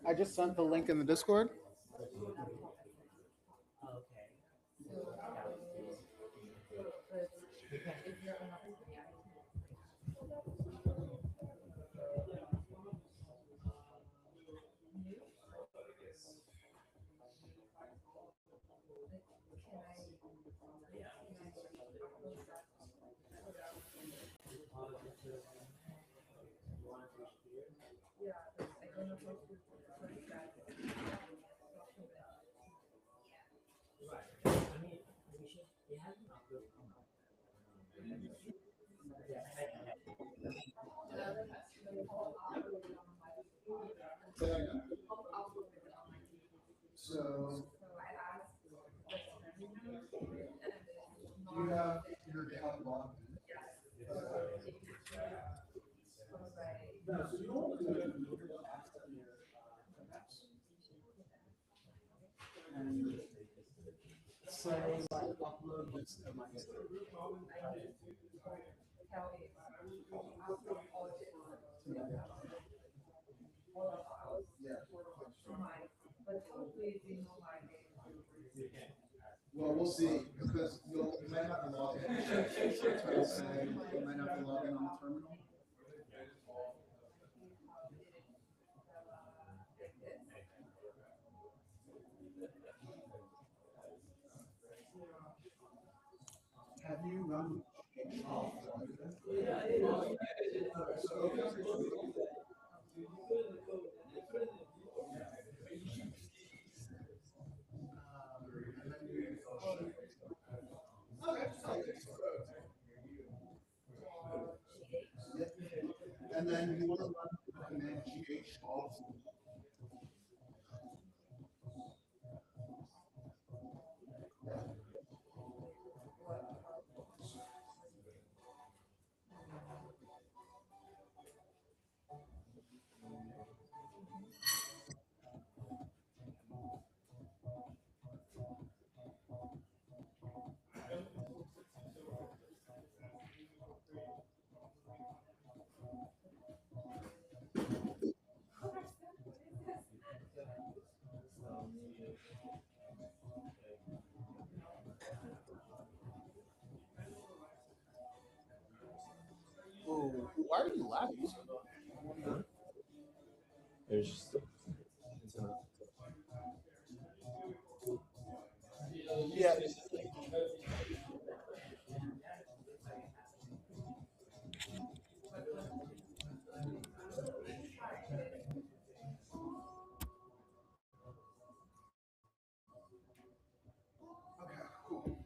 I just sent the link in the Discord. So, do you have your GitHub log? No, so you don't want to do it in your apps. And say, like, upload this to my Well, we'll see, because you might have to log in. So I'll say you might have to log in on the terminal. Have you run? And then you want to run the command GH off. Oh, why are you laughing? There's just Yeah. Okay, cool.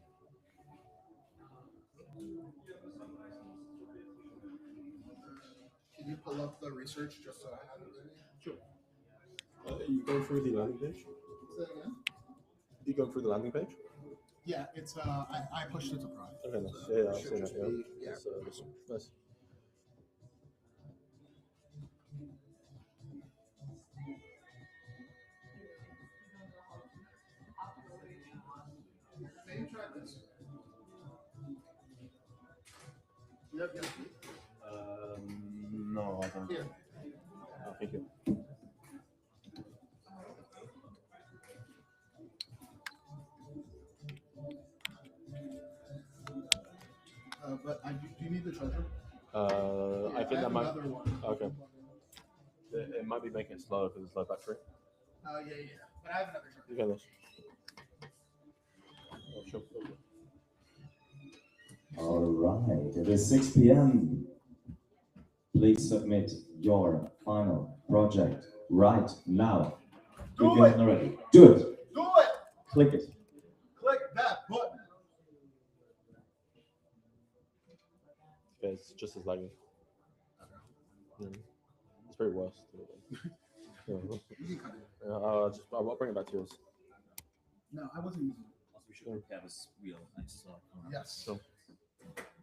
Can you pull up the research just so I have it ready? sure. You go through the landing page? Say that again? You go through the landing page? Yeah, it's I pushed it to Prime. Okay, nice. So Yeah, it I've should seen just that. Yeah. be- yeah. Nice. Maybe try this. Yep, yep. No, I don't. Here. Oh, thank you. But do you need the treasure? I think that might. Another one. Okay. It might be making it slow because it's low battery. Yeah. But I have another treasure. You get this. Oh, sure. All right, it is 6 p.m. Please submit your final project right now. Do it! Already. Do it. Do it! Click it. Click that button. Yeah, it's just as laggy. Yeah. It's pretty worse. Yeah. You can cut it. I'll bring it back to yours. No, I wasn't using it. Also, we should prepare this wheel nice. Yes. So,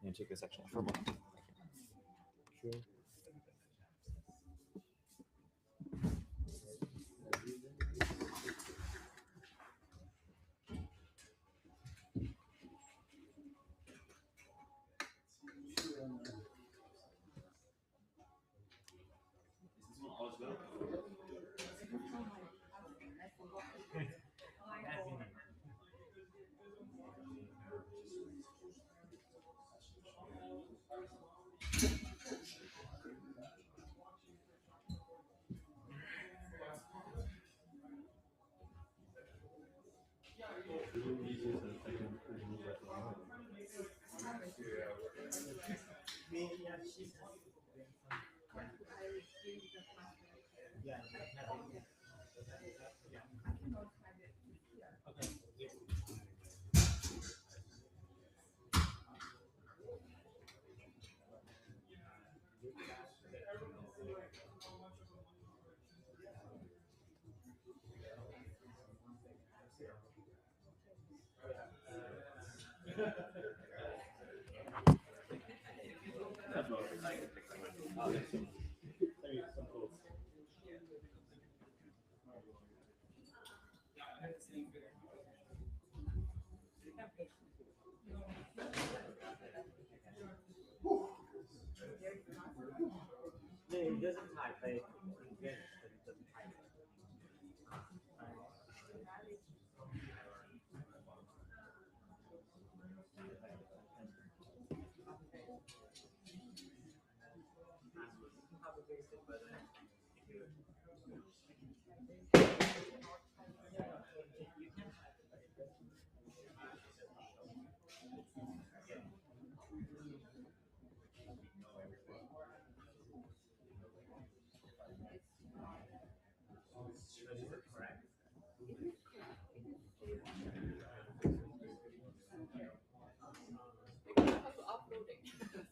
You take this section off for a moment. sure. All It doesn't type, but it finished, but it doesn't type.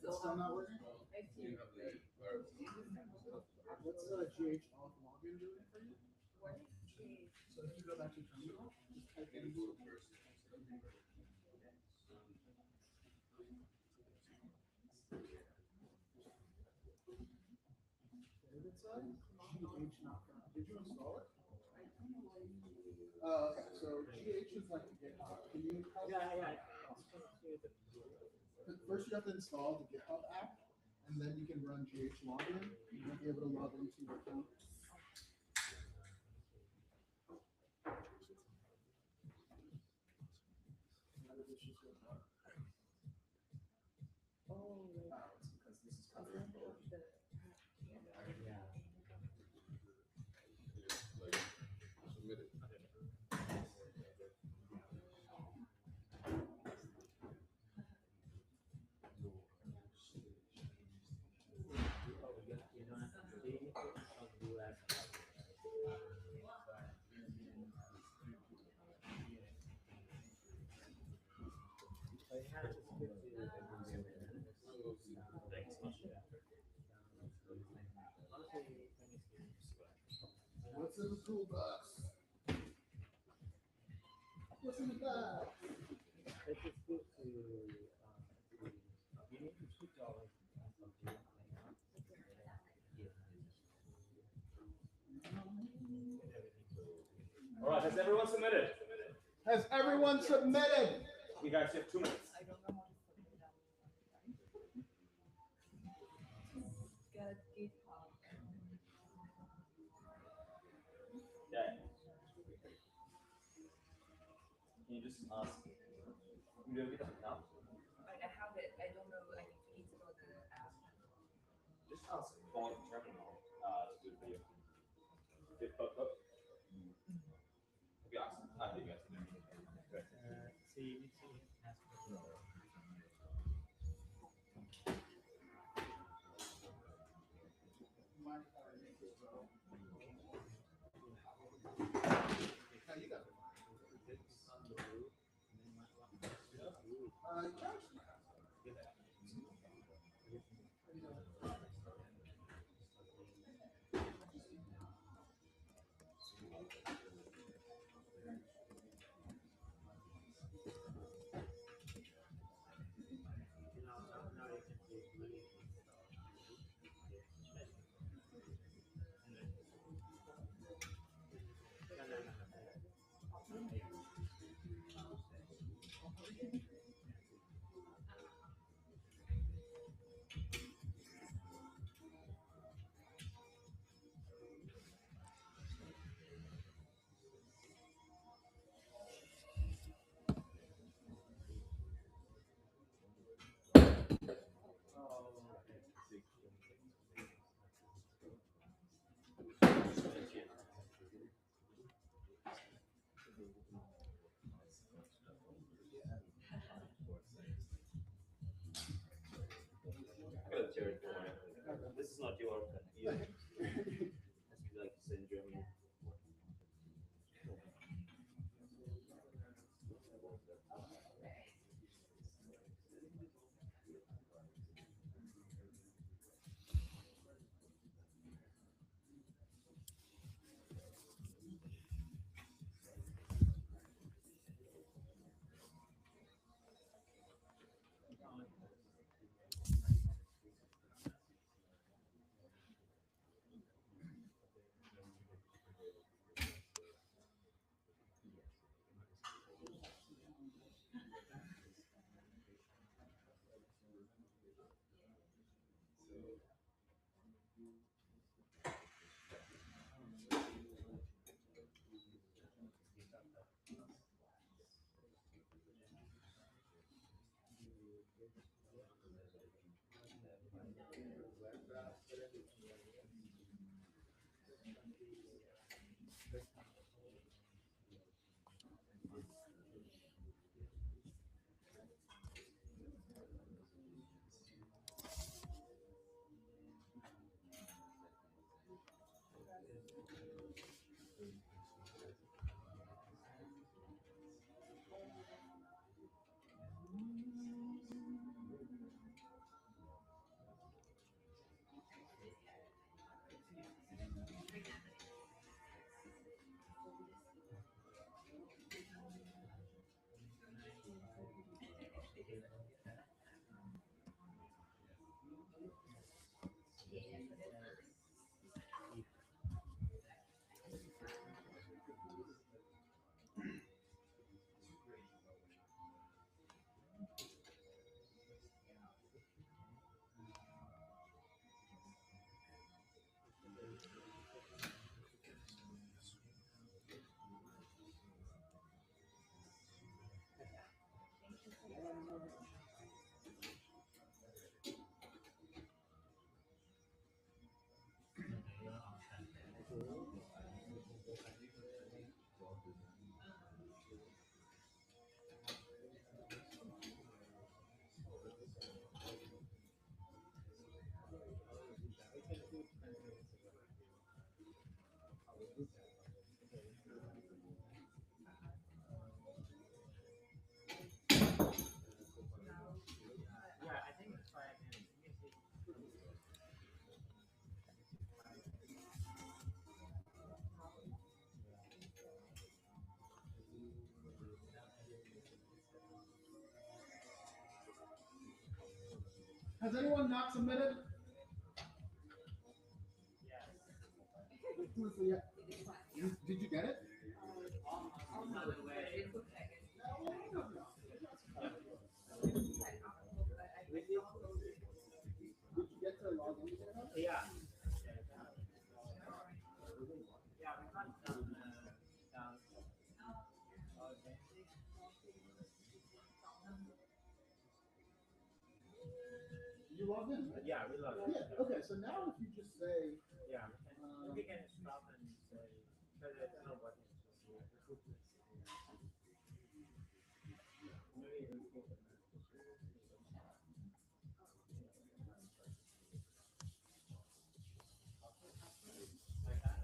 It's still not working? What's the GH off login doing for you? So if you go back to terminal, just type in. David said, GH not found. Did you install it? Oh, okay, so GH is like GitHub. Can you help? Yeah. First you have to install the GitHub app, and then you can run GH login. You'll be able to log into your account. It's because this is covering both. What's in the toolbox? What's in the bag? Let's just go to, you need to switch over something. All right, has everyone submitted? Has everyone submitted? You guys have 2 minutes. Yeah. Can you just ask? You don't get it now? I have it. I don't know. I need to go to the app. Just ask for the terminal to do the video. Did pop up? Okay, ask. I think you guys can do it. Good. See, Now you got it. Yeah, I think it's 5 minutes. Has anyone not submitted? Yes. Did you get it? On the way. Did you get to log in? Yeah. Yeah, we got some down. You logged in, right? Yeah, we love it. Yeah. Okay. So now if you just say, Yeah, we can stop and say, because it's not working. Maybe we can. Like that.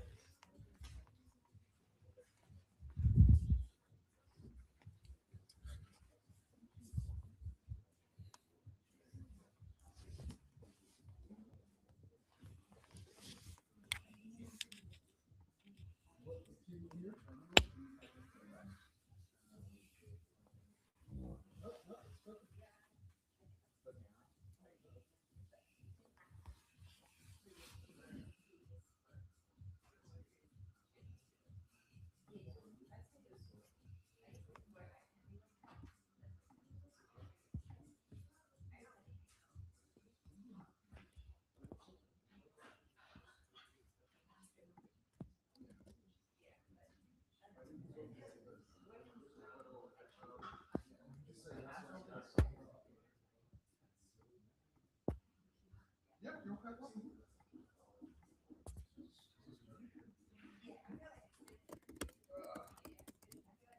yeah, no problem. No, no, it's off.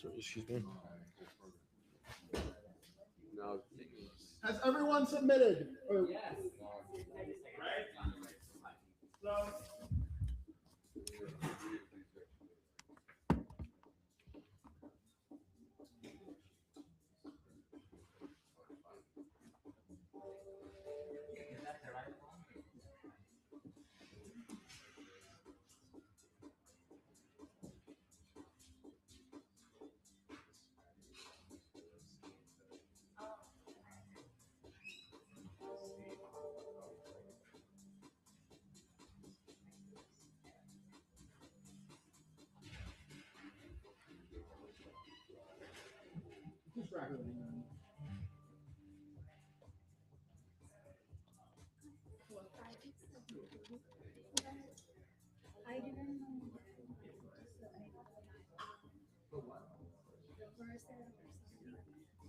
So, excuse me. No. Has everyone submitted? Or- I didn't know that. The first or something.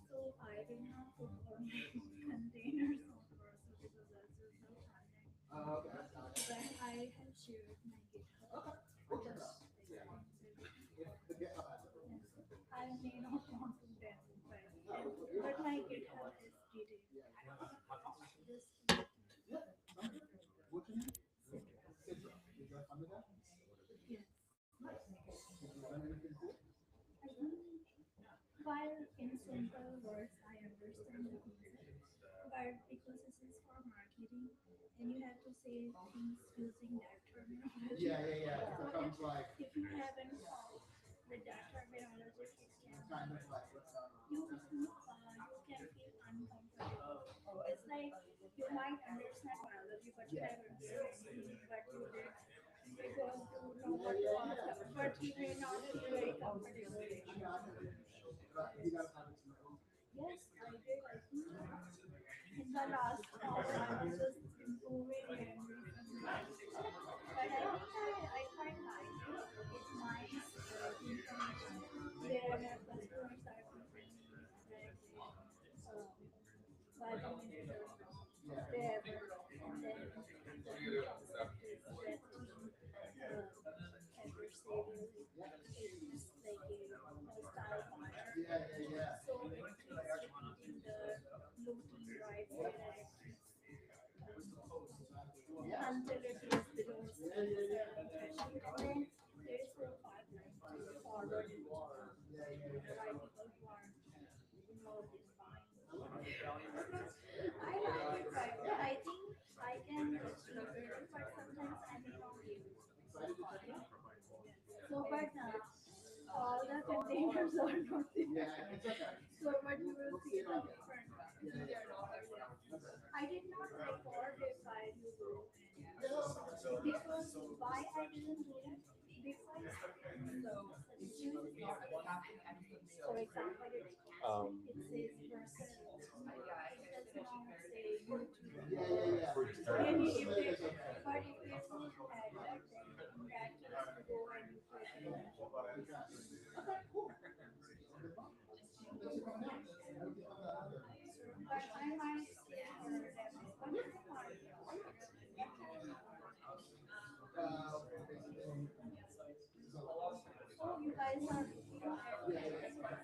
So I did not put on containers of first because that's just no content. Then I have shared my GitHub. I may not want to verify, but my GitHub is detailed. What's your name? Sidra. You got fun with that? Yes. Have you done anything cool? While in simple words, I understand the concept, but because this is for marketing and you have to say things using that terminology. Yeah. It becomes like If you haven't followed with that terminology, it can kind of like you can feel uncomfortable. It's like you might understand biology, but you never understand what you did. Because you know what you are, but you may not feel very comfortable with it. you gotta have it to know. Yes, I did. I think in the last call, I was just improving and but I think I quite like it. It's nice. There are customers that are complaining that but they have then the concept is that adversarial. It's like a style fire. Yeah. So it's repeating the looting right there until it goes below a certain threshold. And then there is a pipeline to forward it to right people who are involved in buying. I like it right there. I think I can look at it, but sometimes I may not be able to. So, but all the containers are not there. Yeah, it's okay. So, but you will see the different ones. They are not there. I did not record it while you wrote it. Because why I didn't do it? Because for example, it says person. It does not say YouTube. Yeah. And if it, but if it's in header, then in that case you go and you put it in. Okay, cool. Thanks for coming out. But I might say for them, but it's hard. Oh, you guys are looking at it. But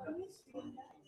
can you stream that?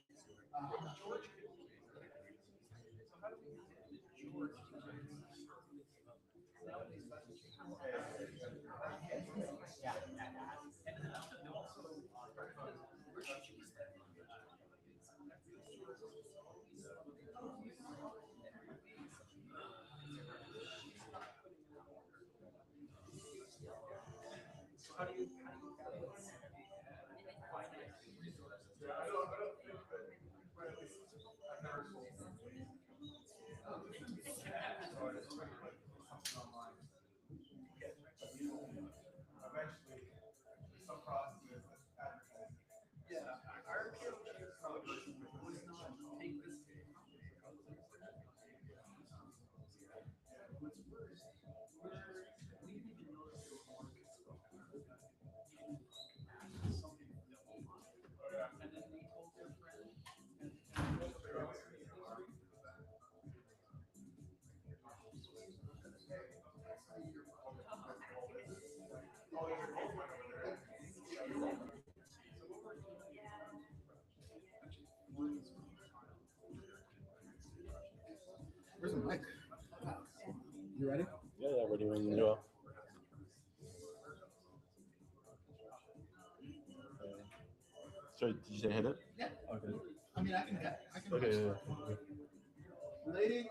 ready? Yeah, ready when you are. Sorry, did you say hit it? Yeah. Okay. I mean, I can Okay. Lady,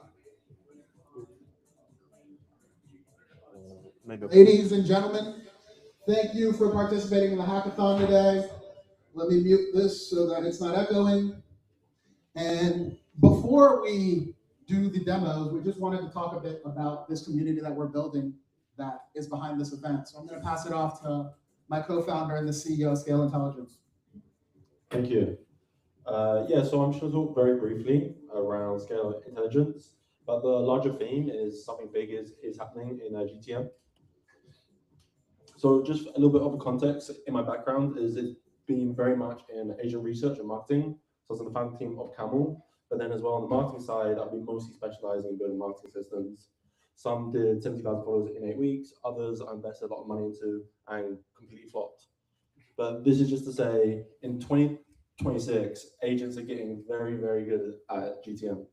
Maybe. ladies and gentlemen, thank you for participating in the hackathon today. Let me mute this so that it's not echoing. And before we do the demos, we just wanted to talk a bit about this community that we're building that is behind this event. So I'm going to pass it off to my co-founder and the CEO of Scale Intelligence. Thank you. So I'm just going to talk very briefly around Scale Intelligence, but the larger theme is something big is happening in GTM. So just a little bit of a context in my background is it's been very much in Asian research and marketing. So I was on the founding team of Camel, but then as well on the marketing side, I've been mostly specializing in building marketing systems. Some did 70,000 followers in 8 weeks, others I invested a lot of money into and completely flopped. But this is just to say, in 2026, agents are getting very, very good at GTM.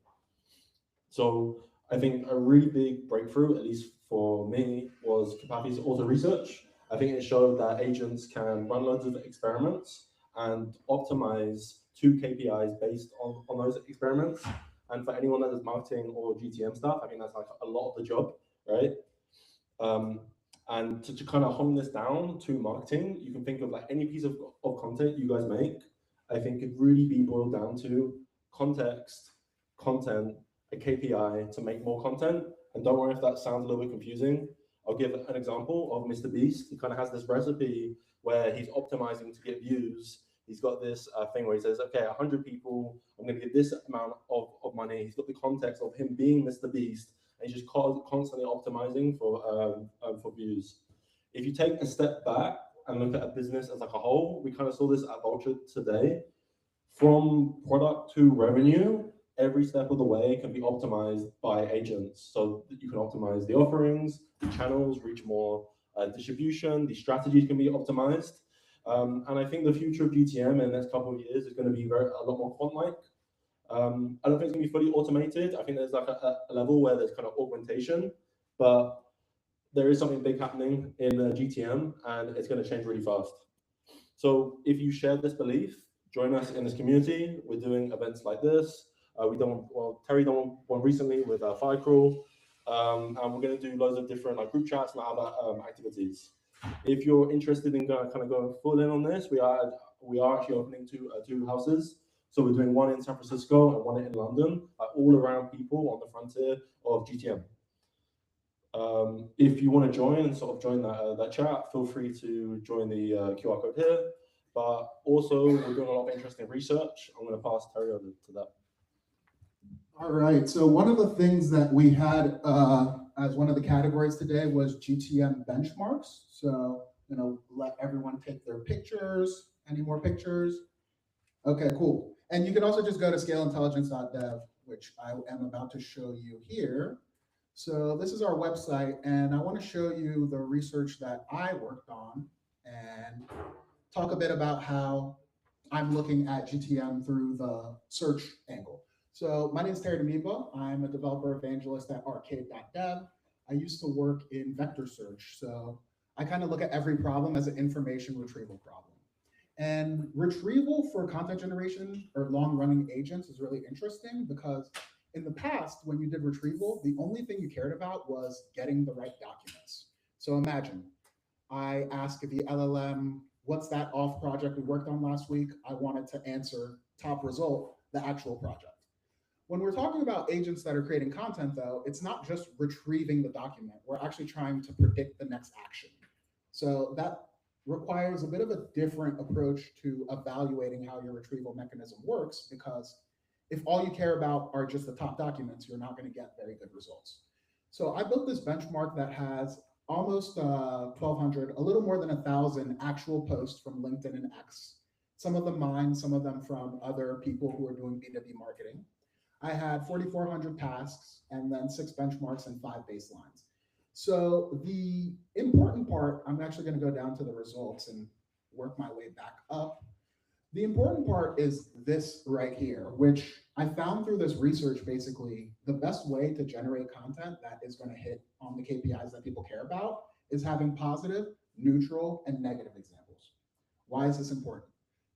So I think a really big breakthrough, at least for me, was Kapathi's auto research. I think it showed that agents can run loads of experiments and optimize 2 KPIs based on those experiments. And for anyone that does marketing or GTM stuff, I think that's like a lot of the job, right? And to kind of hone this down to marketing, you can think of like any piece of content you guys make, I think could really be boiled down to context, content, a KPI to make more content. And don't worry if that sounds a little bit confusing. I'll give an example of Mr. Beast. He kind of has this recipe where he's optimizing to get views. He's got this thing where he says, okay, 100 people, I'm going to give this amount of money. He's got the context of him being Mr. Beast, and he's just constantly optimizing for views. If you take a step back and look at a business as like a whole, we kind of saw this at Vulture today. From product to revenue, every step of the way can be optimized by agents. So that you can optimize the offerings, the channels, reach more distribution, the strategies can be optimized. And I think the future of GTM in the next couple of years is going to be a lot more quant-like. I don't think it's going to be fully automated. I think there's like a level where there's kind of augmentation, but there is something big happening in GTM and it's going to change really fast. So if you share this belief, join us in this community. We're doing events like this. Terry done one recently with Firecrawl, and we're going to do loads of different like group chats and other activities. If you're interested in kind of going full in on this, we are actually opening two houses. So we're doing one in San Francisco and one in London, all around people on the frontier of GTM. If you want to join and sort of join that chat, feel free to join the QR code here. But also, we're doing a lot of interesting research. I'm going to pass Terry over to that. All right, so one of the things that we had as one of the categories today was GTM benchmarks. So, let everyone take their pictures. Any more pictures? Okay, cool. And you can also just go to scaleintelligence.dev, which I am about to show you here. So this is our website, and I want to show you the research that I worked on and talk a bit about how I'm looking at GTM through the search angle. So my name is Terry Damiba. I'm a developer evangelist at arcade.dev. I used to work in vector search. So I kind of look at every problem as an information retrieval problem. And retrieval for content generation or long-running agents is really interesting because in the past, when you did retrieval, the only thing you cared about was getting the right documents. So imagine I asked the LLM, what's that off project we worked on last week? I wanted to answer top result, the actual project. When we're talking about agents that are creating content, though, it's not just retrieving the document. We're actually trying to predict the next action. So that requires a bit of a different approach to evaluating how your retrieval mechanism works, because if all you care about are just the top documents, you're not going to get very good results. So I built this benchmark that has almost 1,200, a little more than 1,000 actual posts from LinkedIn and X. Some of them mine, some of them from other people who are doing B2B marketing. I had 4,400 tasks and then 6 benchmarks and 5 baselines. So the important part, I'm actually going to go down to the results and work my way back up. The important part is this right here, which I found through this research. Basically, the best way to generate content that is going to hit on the KPIs that people care about is having positive, neutral, and negative examples. Why is this important?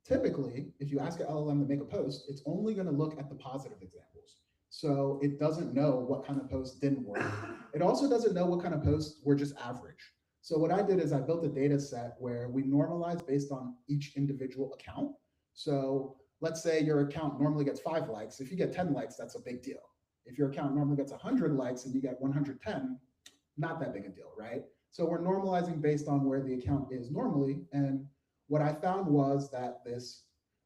Typically, if you ask an LLM to make a post, it's only going to look at the positive examples. So it doesn't know what kind of posts didn't work. It also doesn't know what kind of posts were just average. So what I did is I built a data set where we normalize based on each individual account. So let's say your account normally gets 5 likes. If you get 10 likes, that's a big deal. If your account normally gets 100 likes and you get 110, not that big a deal, right? So we're normalizing based on where the account is normally. And what I found was that this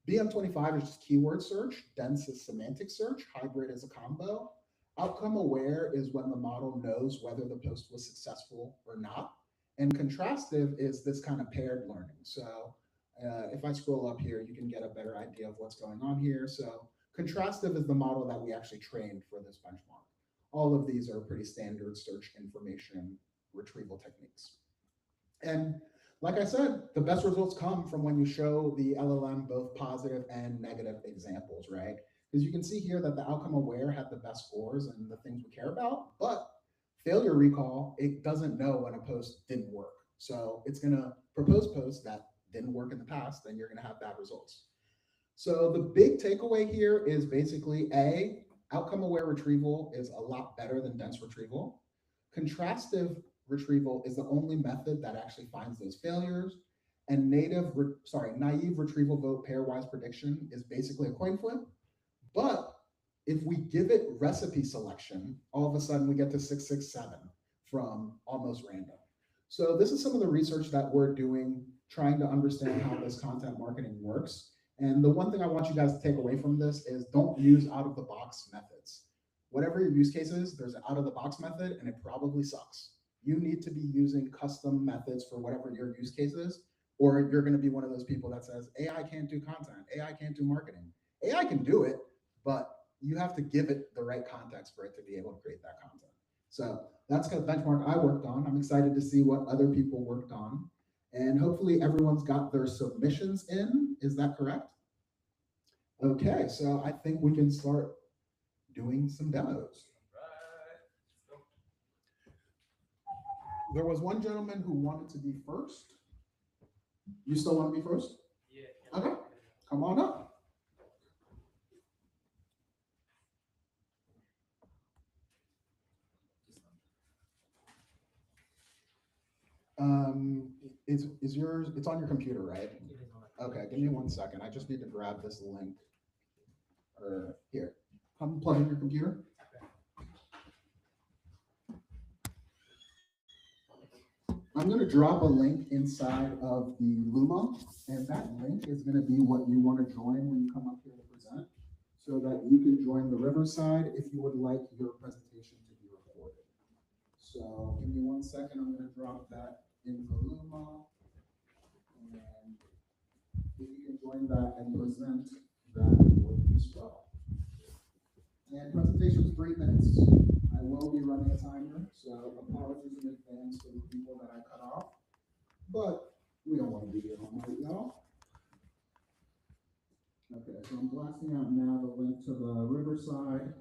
BM25 is just keyword search, dense is semantic search, hybrid is a combo. Outcome aware is when the model knows whether the post was successful or not. And contrastive is this kind of paired learning. So if I scroll up here, you can get a better idea of what's going on here. So contrastive is the model that we actually trained for this benchmark. All of these are pretty standard search information retrieval techniques. And like I said, the best results come from when you show the LLM both positive and negative examples, right? Because you can see here that the outcome aware had the best scores and the things we care about, but failure recall, it doesn't know when a post didn't work. So it's going to propose posts that didn't work in the past, and you're going to have bad results. So the big takeaway here is basically A, outcome aware retrieval is a lot better than dense retrieval. Contrastive retrieval is the only method that actually finds those failures. And naive retrieval vote pairwise prediction is basically a coin flip. But if we give it recipe selection, all of a sudden we get to 667 from almost random. So this is some of the research that we're doing, trying to understand how this content marketing works. And the one thing I want you guys to take away from this is don't use out of the box methods. Whatever your use case is, there's an out of the box method and it probably sucks. You need to be using custom methods for whatever your use case is, or you're going to be one of those people that says, AI can't do content, AI can't do marketing. AI can do it, but you have to give it the right context for it to be able to create that content. So that's the benchmark I worked on. I'm excited to see what other people worked on. And hopefully everyone's got their submissions in. Is that correct? Okay, so I think we can start doing some demos. There was one gentleman who wanted to be first. You still want to be first? Yeah. Okay, come on up. Is yours, it's on your computer, right? Okay, give me 1 second. I just need to grab this link. Or here, come plug in your computer. I'm going to drop a link inside of the Luma, and that link is going to be what you want to join when you come up here to present, so that you can join the Riverside if you would like your presentation to be recorded. So give me 1 second. I'm going to drop that in the Luma, and if you can join that and present, that would be swell. And presentation is 3 minutes. I will be running a timer, so apologies in advance for the people that I cut off. But we don't want to be here all night, y'all. Okay, so I'm blasting out now the link to the Riverside.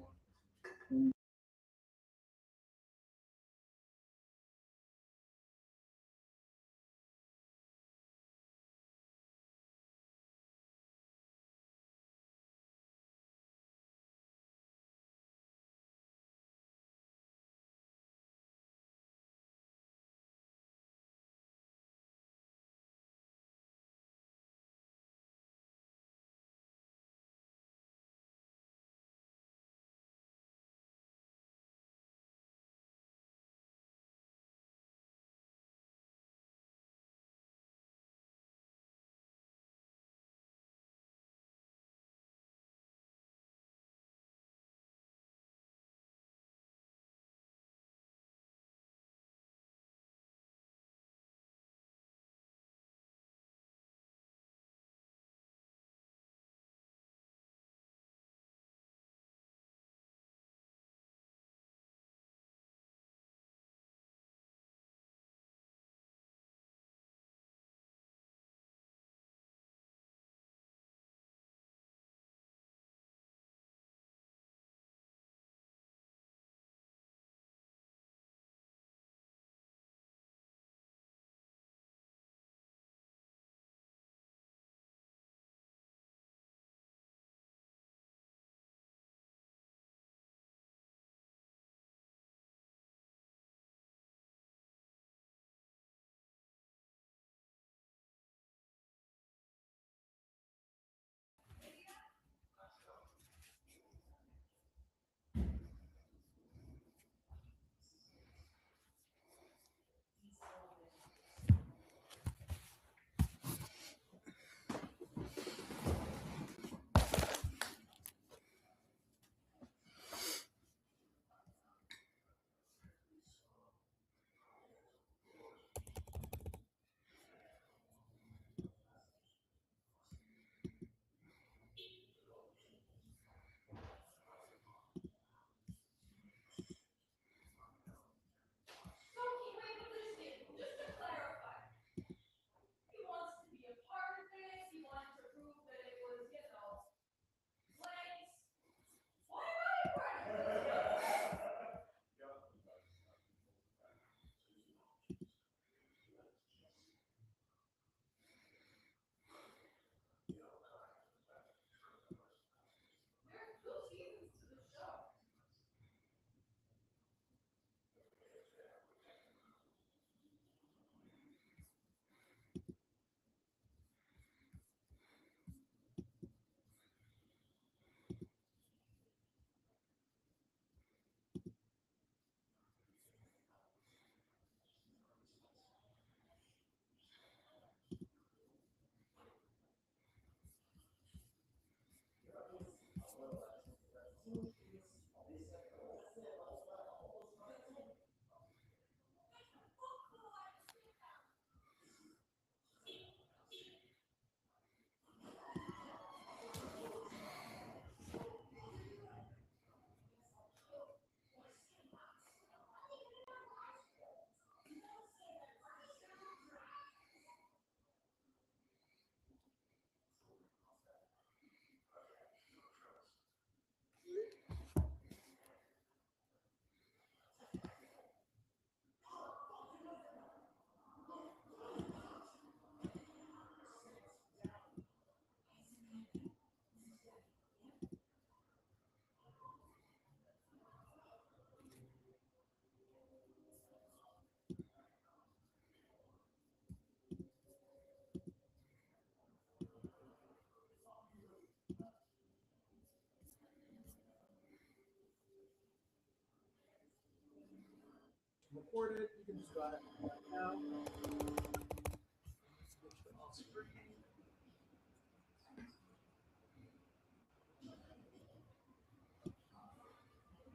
recorded. You can just go ahead and right now.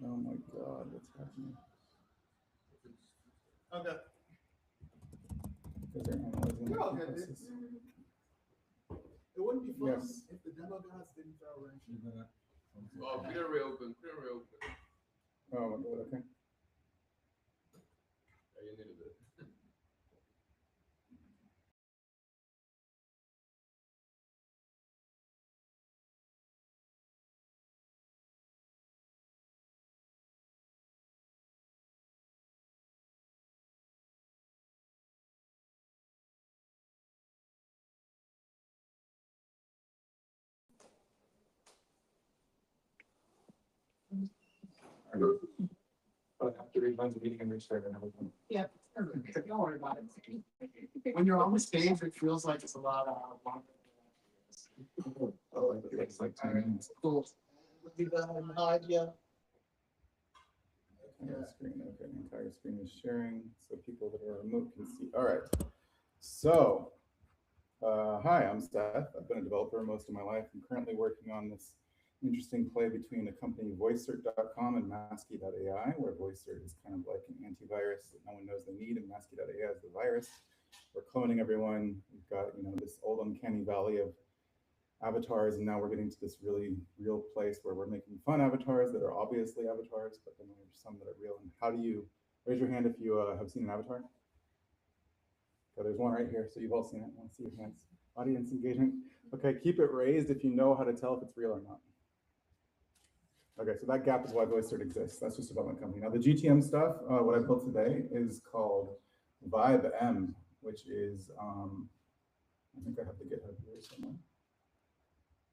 Oh my God, what's happening? Okay. Because they're analyzing You're my all good, dude. complexes. It wouldn't be fun Yes. if the demo gods didn't throw a wrench. Oh, clear reopen, clear reopen. Oh my God, okay. Yeah, you needed it. But after we run the meeting and restart and everything. Yeah. Don't worry about it. When you're on the stage, it feels like it's a lot longer. Oh, it's like 10 minutes. Cool. Would be the idea. Entire screen, okay, entire screen is sharing, so people that are remote can see. All right. So, hi, I'm Seth. I've been a developer most of my life. I'm currently working on this interesting play between the company VoiceCert.com and Masky.ai, where VoiceCert is kind of like an antivirus that no one knows they need, and Masky.ai is the virus. We're cloning everyone. We've got, this old uncanny valley of avatars, and now we're getting to this really real place where we're making fun avatars that are obviously avatars, but then there's some that are real. And how do you raise your hand if you have seen an avatar? Okay, there's one right here, so you've all seen it. I want to see your hands. Audience engagement. Okay, keep it raised if you know how to tell if it's real or not. Okay, so that gap is why VoiceCert exists. That's just about my company. Now the GTM stuff, what I built today is called VibeM, which is, I think I have the GitHub here somewhere.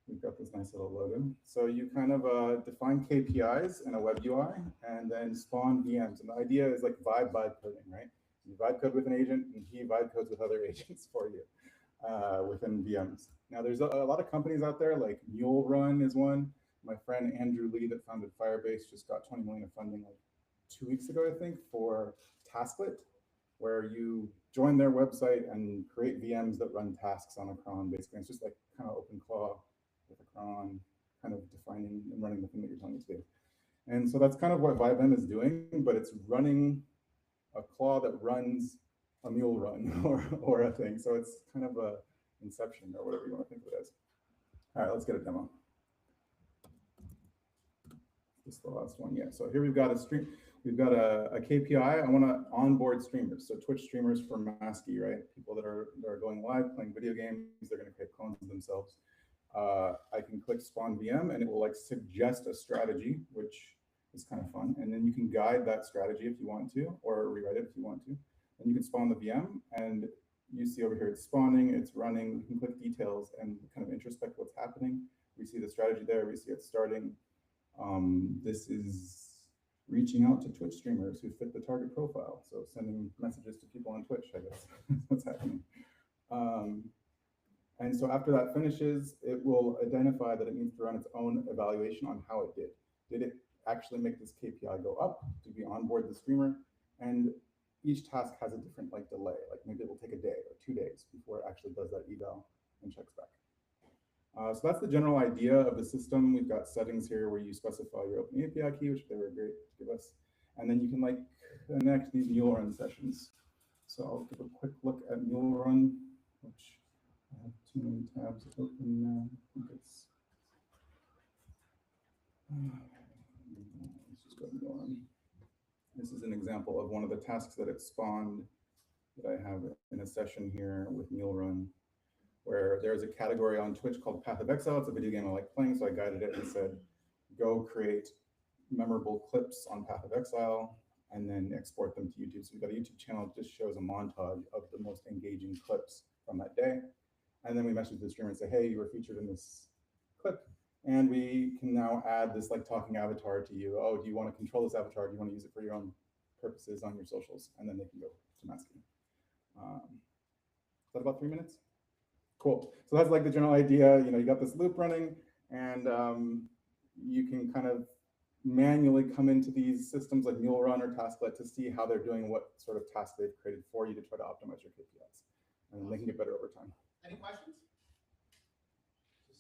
We've got this nice little logo. So you kind of define KPIs in a web UI and then spawn VMs. And the idea is like vibe coding, right? You vibe code with an agent and he vibe codes with other agents for you within VMs. Now there's a lot of companies out there, like Mule Run is one. My friend Andrew Lee that founded Firebase just got 20 million of funding like 2 weeks ago, I think, for Tasklet, where you join their website and create VMs that run tasks on a cron. Basically, it's just like kind of OpenClaw with a cron, kind of defining and running the thing that you're telling it to do. And so that's kind of what VibeM is doing, but it's running a claw that runs a mule run or a thing. So it's kind of a inception or whatever you want to think of it as. All right, let's get a demo. This is the last one, yeah. So here we've got a stream. We've got a KPI. I want to onboard streamers. So Twitch streamers for Masky, right? People that are going live, playing video games. They're going to create clones of themselves. I can click spawn VM and it will like suggest a strategy, which is kind of fun. And then you can guide that strategy if you want to, or rewrite it if you want to. And you can spawn the VM and you see over here, it's spawning, it's running. You can click details and kind of introspect what's happening. We see the strategy there. We see it starting. This is reaching out to Twitch streamers who fit the target profile. So sending messages to people on Twitch, I guess, that's what's happening. And so after that finishes, it will identify that it needs to run its own evaluation on how it did. Did it actually make this KPI go up? Did we onboard the streamer? And each task has a different delay. Like maybe it will take a day or 2 days before it actually does that eval and checks back. So that's the general idea of the system. We've got settings here where you specify your open API key, which they were great to give us. And then you can connect these Mule Run sessions. So I'll give a quick look at Mule Run, which I have too many tabs open now. I think it's, let's just go to Mule Run. This is an example of one of the tasks that it spawned that I have in a session here with Mule Run, where there's a category on Twitch called Path of Exile. It's a video game I like playing, so I guided it and said, go create memorable clips on Path of Exile and then export them to YouTube. So we've got a YouTube channel that just shows a montage of the most engaging clips from that day. And then we message the streamer and say, hey, you were featured in this clip. And we can now add this talking avatar to you. Oh, do you want to control this avatar? Do you want to use it for your own purposes on your socials? And then they can go to masking. Is that about 3 minutes? Cool. So that's the general idea. You got this loop running, and you can kind of manually come into these systems like MuleRun or Tasklet to see how they're doing, what sort of tasks they've created for you to try to optimize your KPIs. And they can get better over time. Any questions? This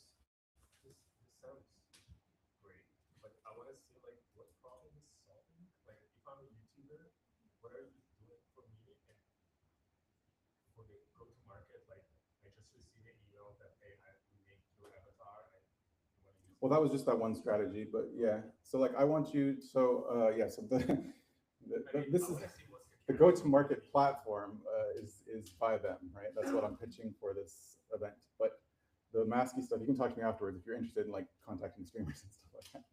sounds great, but I want to see like what problem is solving. Like if I'm a YouTuber, what are you doing for me and for the go-to-market? Like I just received an email that hey, we made your avatar and you want to use. Well, that was just that one strategy, but yeah. So like I want you, so yeah, so this is the go-to-market platform is by them, right? That's what I'm pitching for this event. But the Masky stuff, you can talk to me afterwards if you're interested in like contacting streamers and stuff like that.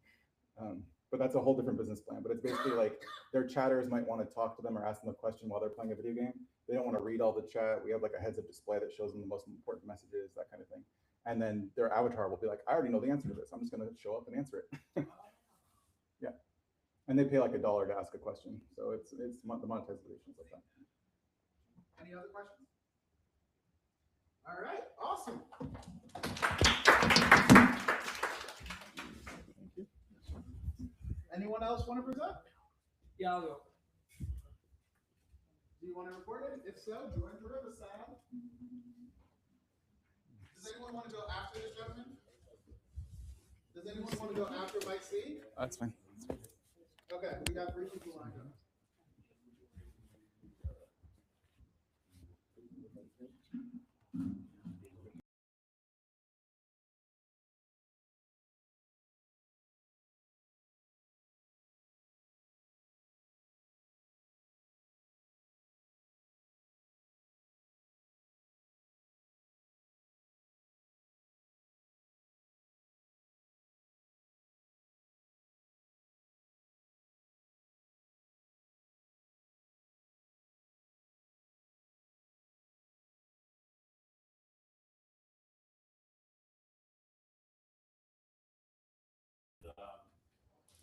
But that's a whole different business plan. But it's basically like their chatters might want to talk to them or ask them a question while they're playing a video game. They don't want to read all the chat. We have like a heads-up display that shows them the most important messages, that kind of thing. And then their avatar will be like, I already know the answer to this. I'm just going to show up and answer it. Yeah. And they pay like $1 to ask a question. So it's the monetization is like that. Any other questions? All right, awesome. Thank you. Anyone else want to present? Yeah, I'll go. Do you want to record it? If so, join the Riverside. Does anyone want to go after this gentleman? Does anyone want to go after Mike C? That's fine. Okay, we got 3 people lined up.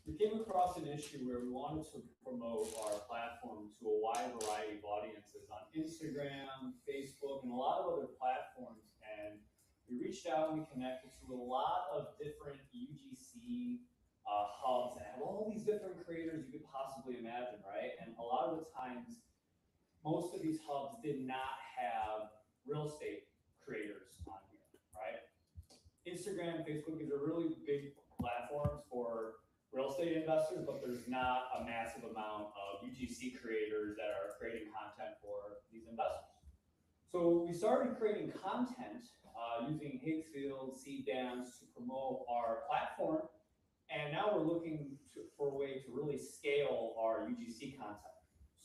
We came across an issue where we wanted to promote our platform to a wide variety of audiences on Instagram, Facebook, and a lot of other platforms. And we reached out and we connected to a lot of different UGC hubs that have all these different creators you could possibly imagine, right? And a lot of the times, most of these hubs did not have real estate creators on here, right? Instagram, Facebook, these are really big platforms for real estate investors, but there's not a massive amount of UGC creators that are creating content for these investors. So we started creating content using Higgsfield, Seed Dance to promote our platform, and now we're looking for a way to really scale our UGC content.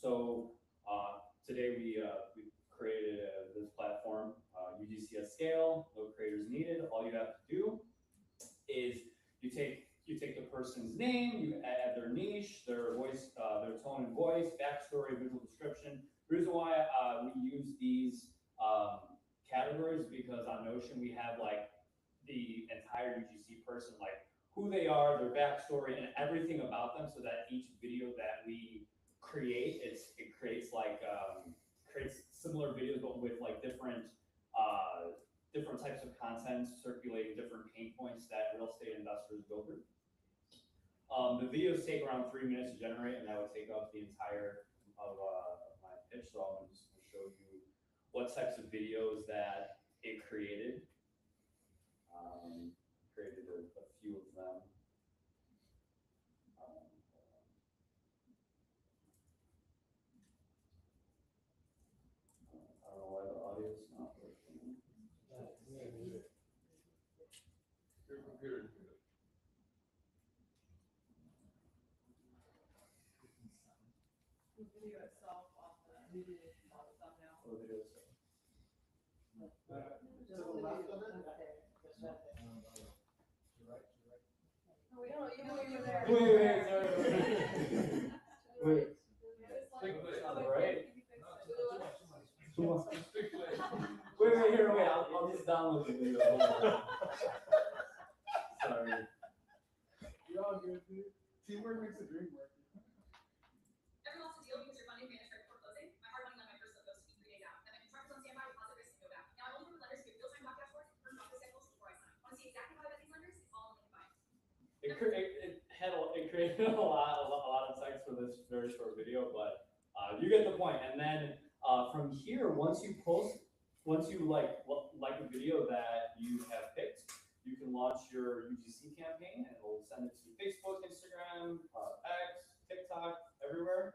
So today we created this platform, UGC at scale, no creators needed. All you have to do is you take the person's name, you add their niche, their voice, their tone and voice, backstory, visual description. The reason why we use these categories because on Notion we have like the entire UGC person, like who they are, their backstory, and everything about them, so that each video that we create, it creates like creates similar videos but with like different types of content circulating different pain points that real estate investors go through. The videos take around 3 minutes to generate, and that would take up the entire of my pitch. So I'm just going to show you what types of videos that it created. Created a few of them. I don't know why the audio is not working. Your computer is good. The video itself off the thumbnail. Oh, the video itself. To the left of it? No, we don't, you know you're there. Wait. On the right. Wait, here, wait, I'll just download the video. Sorry. You're all good, dude. Teamwork makes the dream work. Everyone wants to deal because you're funding management for closing. My hard money lender first goes to be 3 days out. And my constructors on standby, deposit risk, no back. Now I only work with lenders who have real-time doc dashboards, firm office schedules before I sign. Want to see exactly how I vet these lenders? It's all in the bio. It created a lot of text for this very short video, but you get the point. And then from here, once you like a video that you have picked, you can launch your UGC campaign, and it'll send it to Facebook, Instagram, X, TikTok, everywhere.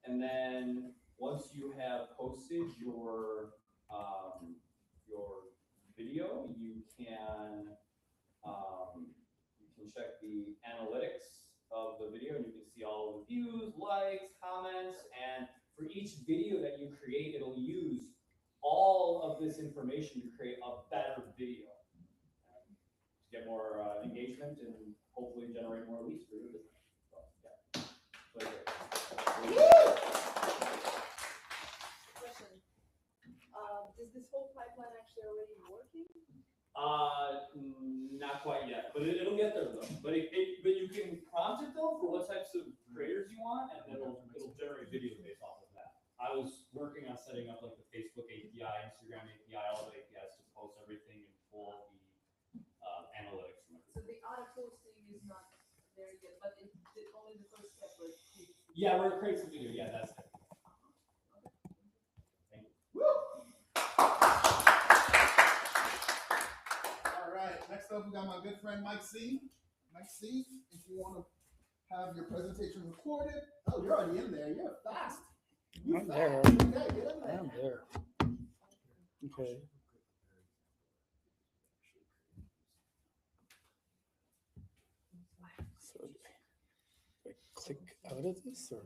And then once you have posted your video, you can check the analytics of the video, and you can see all the views, likes, comments, and for each video that you create, it'll use all of this information to create a better video. To get more engagement and hopefully generate more leads for your business. So, yeah. Question. Is this whole pipeline actually already working? Not quite yet, but it'll get there though. But you can prompt it though for what types of creators you want, and it'll generate video based off of that. I was working on setting up like the Facebook API, Instagram API, all the APIs to post everything and pull the analytics from it. So the auto posting is not there yet, but only the first step was. Yeah, where it creates the video. Yeah, that's it. Thank you. All right, next up we got my good friend Mike C. Mike C, if you want to have your presentation recorded. Oh, you're already in there. You're fast. I'm there. Okay, get in there. I'm there. Okay. So do I click out of this or?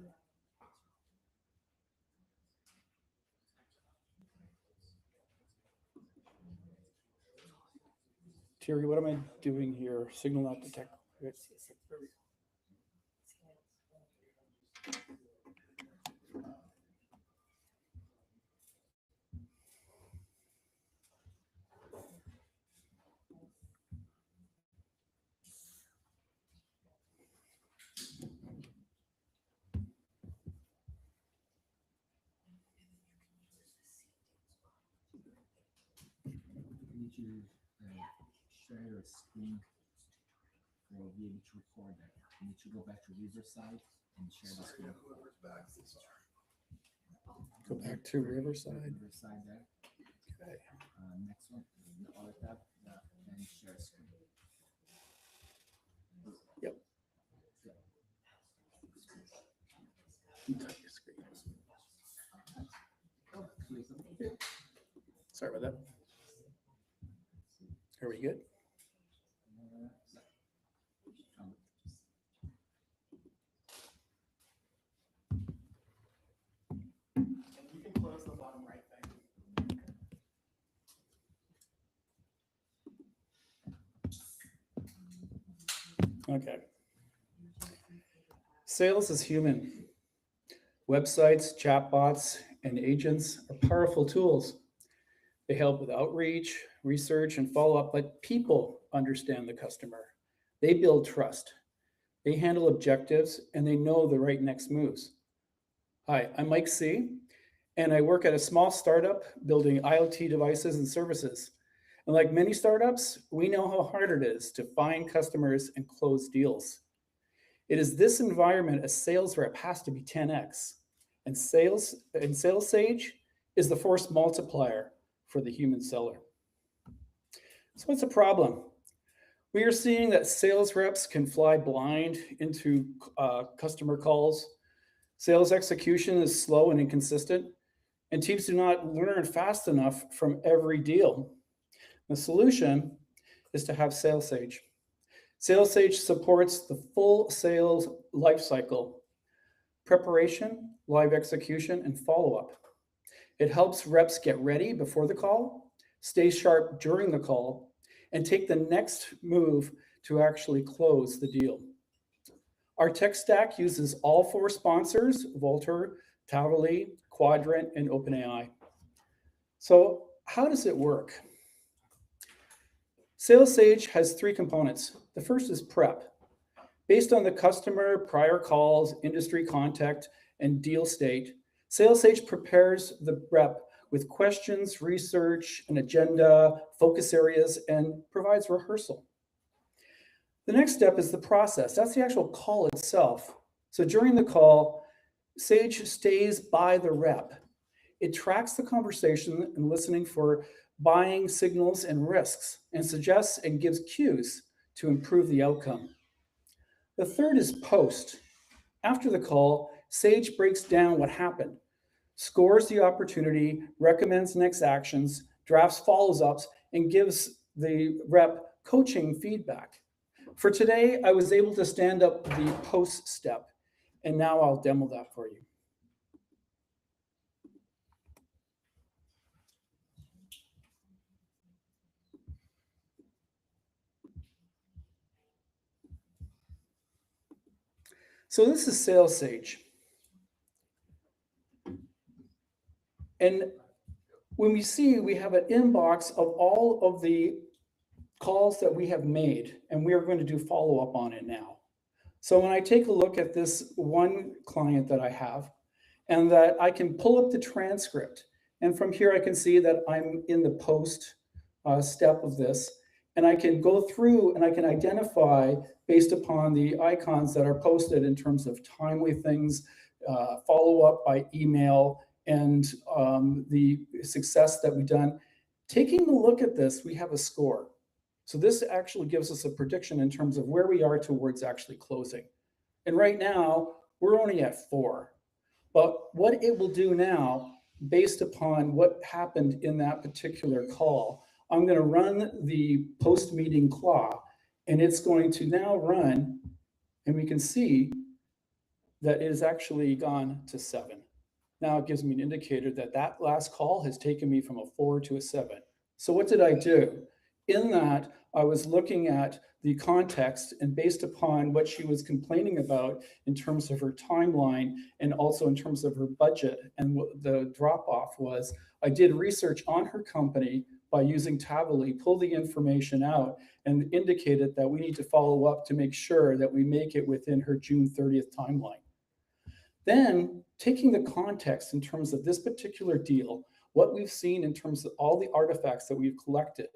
Terry, what am I doing here? Signal not detected. Need to share your screen for be able to record that. You need to go back to Riverside and share the screen. Go back to Riverside. Riverside there. Okay. Next one, the other tab, and share screen. Yep. Entire screen. Sorry about that. Are we good? You can close the bottom right thing. Okay. Sales is human. Websites, chatbots, and agents are powerful tools. They help with outreach, research, and follow-up, but people understand the customer. They build trust. They handle objectives, and they know the right next moves. Hi, I'm Mike C., and I work at a small startup building IoT devices and services. And like many startups, we know how hard it is to find customers and close deals. It is this environment a sales rep has to be 10x. And Sales Sage is the force multiplier for the human seller. So what's the problem? We are seeing that sales reps can fly blind into customer calls. Sales execution is slow and inconsistent, and teams do not learn fast enough from every deal. The solution is to have Sales Sage. Sales Sage supports the full sales lifecycle: preparation, live execution, and follow-up. It helps reps get ready before the call, stay sharp during the call, and take the next move to actually close the deal. Our tech stack uses all 4 sponsors: Vultr, Tavily, Quadrant, and OpenAI. So how does it work? Sales Sage has 3 components. The first is prep. Based on the customer, prior calls, industry contact, and deal state, Sales Sage prepares the rep with questions, research, an agenda, focus areas, and provides rehearsal. The next step is the process. That's the actual call itself. So during the call, Sage stays by the rep. It tracks the conversation and listening for buying signals and risks and suggests and gives cues to improve the outcome. The third is post. After the call, Sage breaks down what happened, scores the opportunity, recommends next actions, drafts follow-ups, and gives the rep coaching feedback. For today, I was able to stand up the post step, and now I'll demo that for you. So this is Sales Sage. And when we see, we have an inbox of all of the calls that we have made, and we are going to do follow-up on it now. So when I take a look at this one client that I have, and that I can pull up the transcript, and from here I can see that I'm in the post step of this, and I can go through and I can identify based upon the icons that are posted in terms of timely things, follow-up by email, and the success that we've done. Taking a look at this, we have a score. So this actually gives us a prediction in terms of where we are towards actually closing. And right now, we're only at 4. But what it will do now, based upon what happened in that particular call, I'm going to run the post-meeting claw, and it's going to now run, and we can see that it has actually gone to 7. Now it gives me an indicator that that last call has taken me from a 4 to a 7. So what did I do? In that, I was looking at the context, and based upon what she was complaining about in terms of her timeline and also in terms of her budget, and what the drop off was, I did research on her company by using Tavily, pull the information out, and indicated that we need to follow up to make sure that we make it within her June 30th timeline. Then taking the context in terms of this particular deal, what we've seen in terms of all the artifacts that we've collected,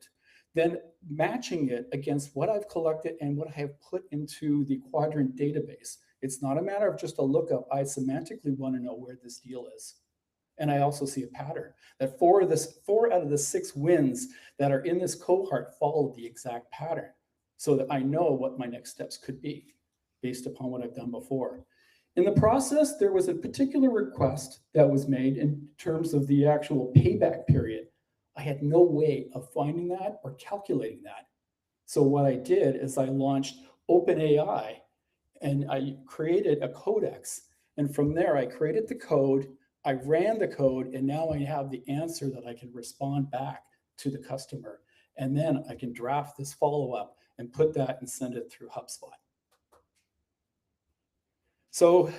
then matching it against what I've collected and what I have put into the Quadrant database. It's not a matter of just a lookup. I semantically want to know where this deal is. And I also see a pattern that 4 out of the 6 wins that are in this cohort follow the exact pattern, so that I know what my next steps could be based upon what I've done before. In the process, there was a particular request that was made in terms of the actual payback period. I had no way of finding that or calculating that. So what I did is I launched OpenAI, and I created a codex. And from there, I created the code, I ran the code, and now I have the answer that I can respond back to the customer. And then I can draft this follow-up and put that and send it through HubSpot. So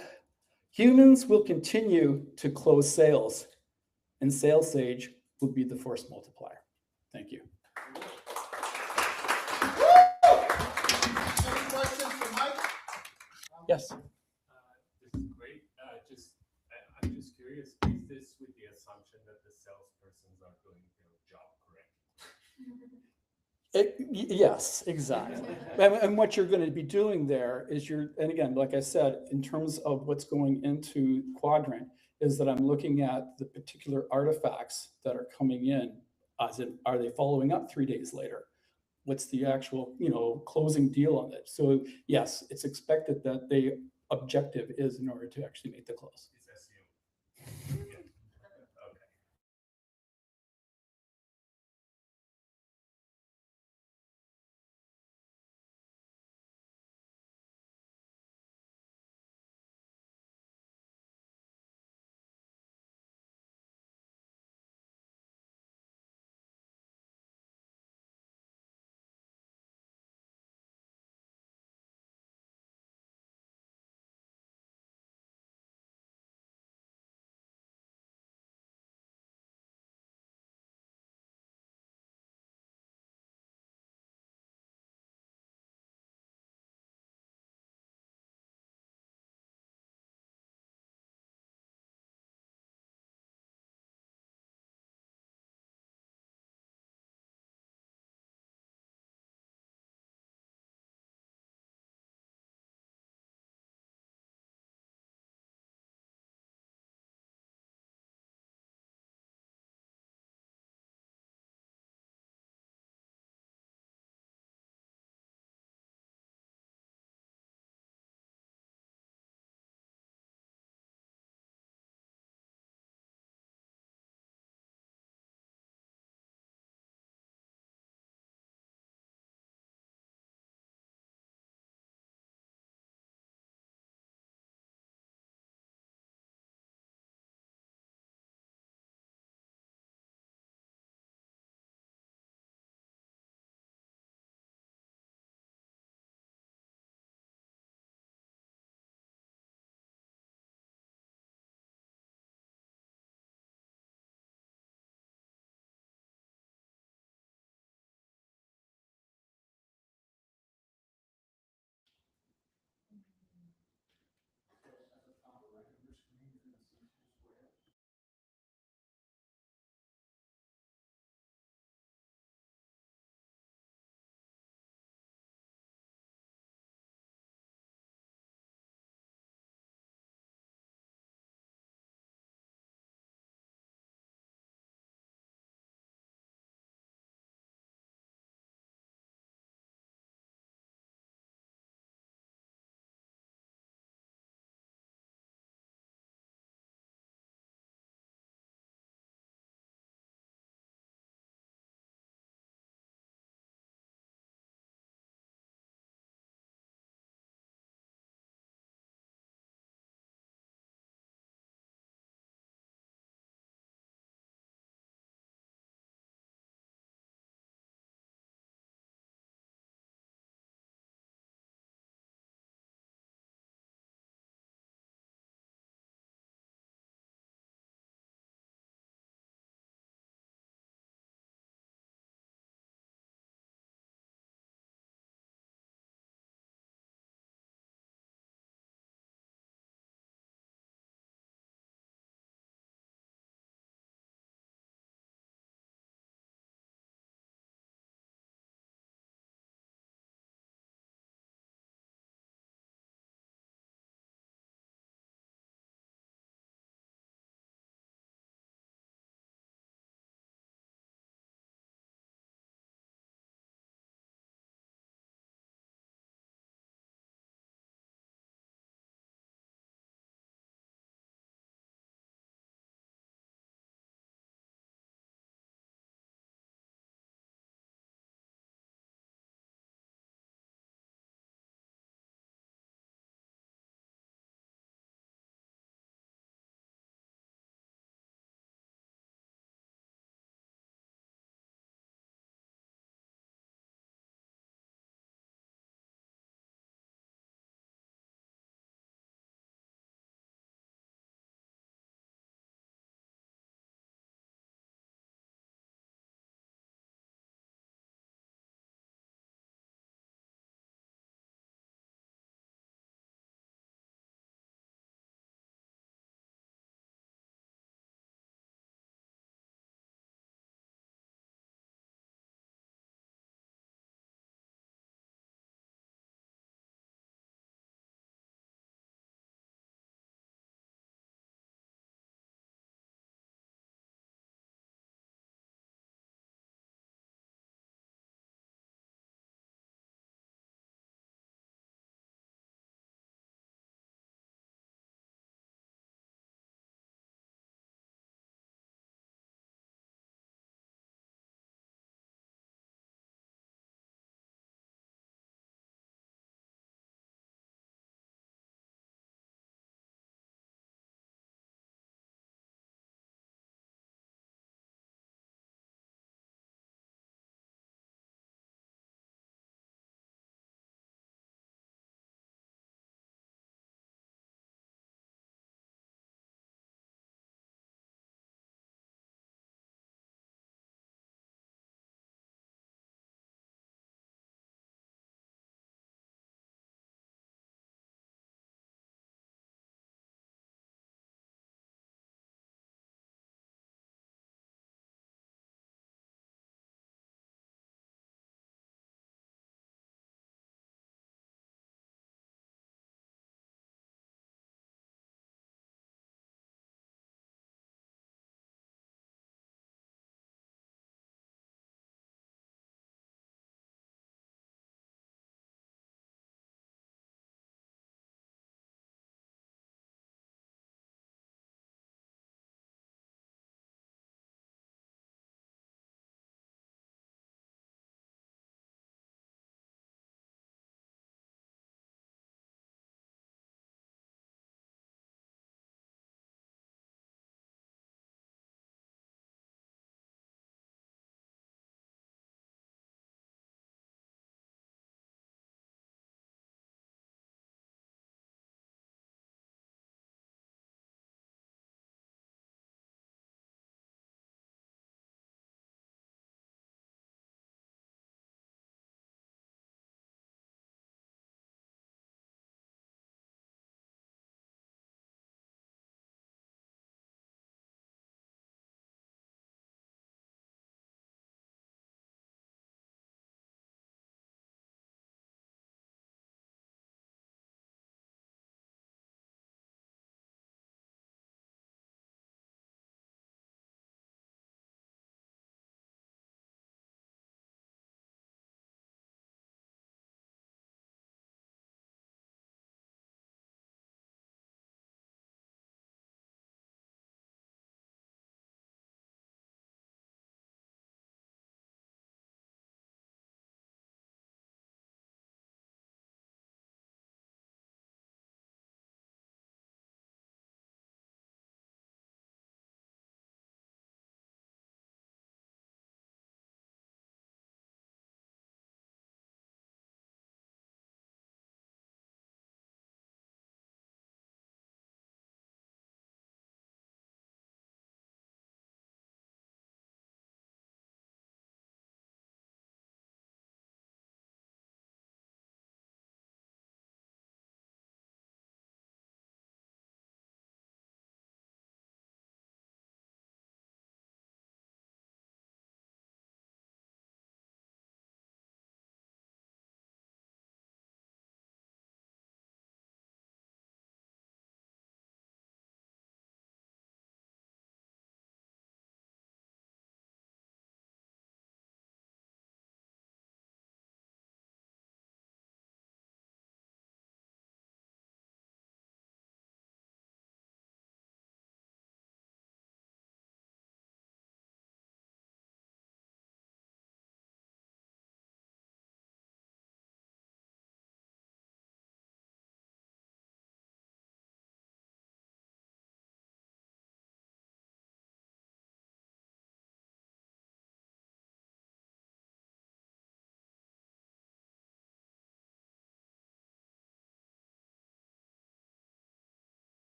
humans will continue to close sales, and Sales Sage will be the force multiplier. Thank you. Any questions for Mike? Yes. This is great. I'm just curious, is this with the assumption that the salespersons are doing their job correctly? Yes, exactly. And what you're going to be doing there is and again, like I said, in terms of what's going into Quadrant, is that I'm looking at the particular artifacts that are coming in, as in, are they following up 3 days later? What's the actual, closing deal on it? So yes, it's expected that the objective is in order to actually make the close.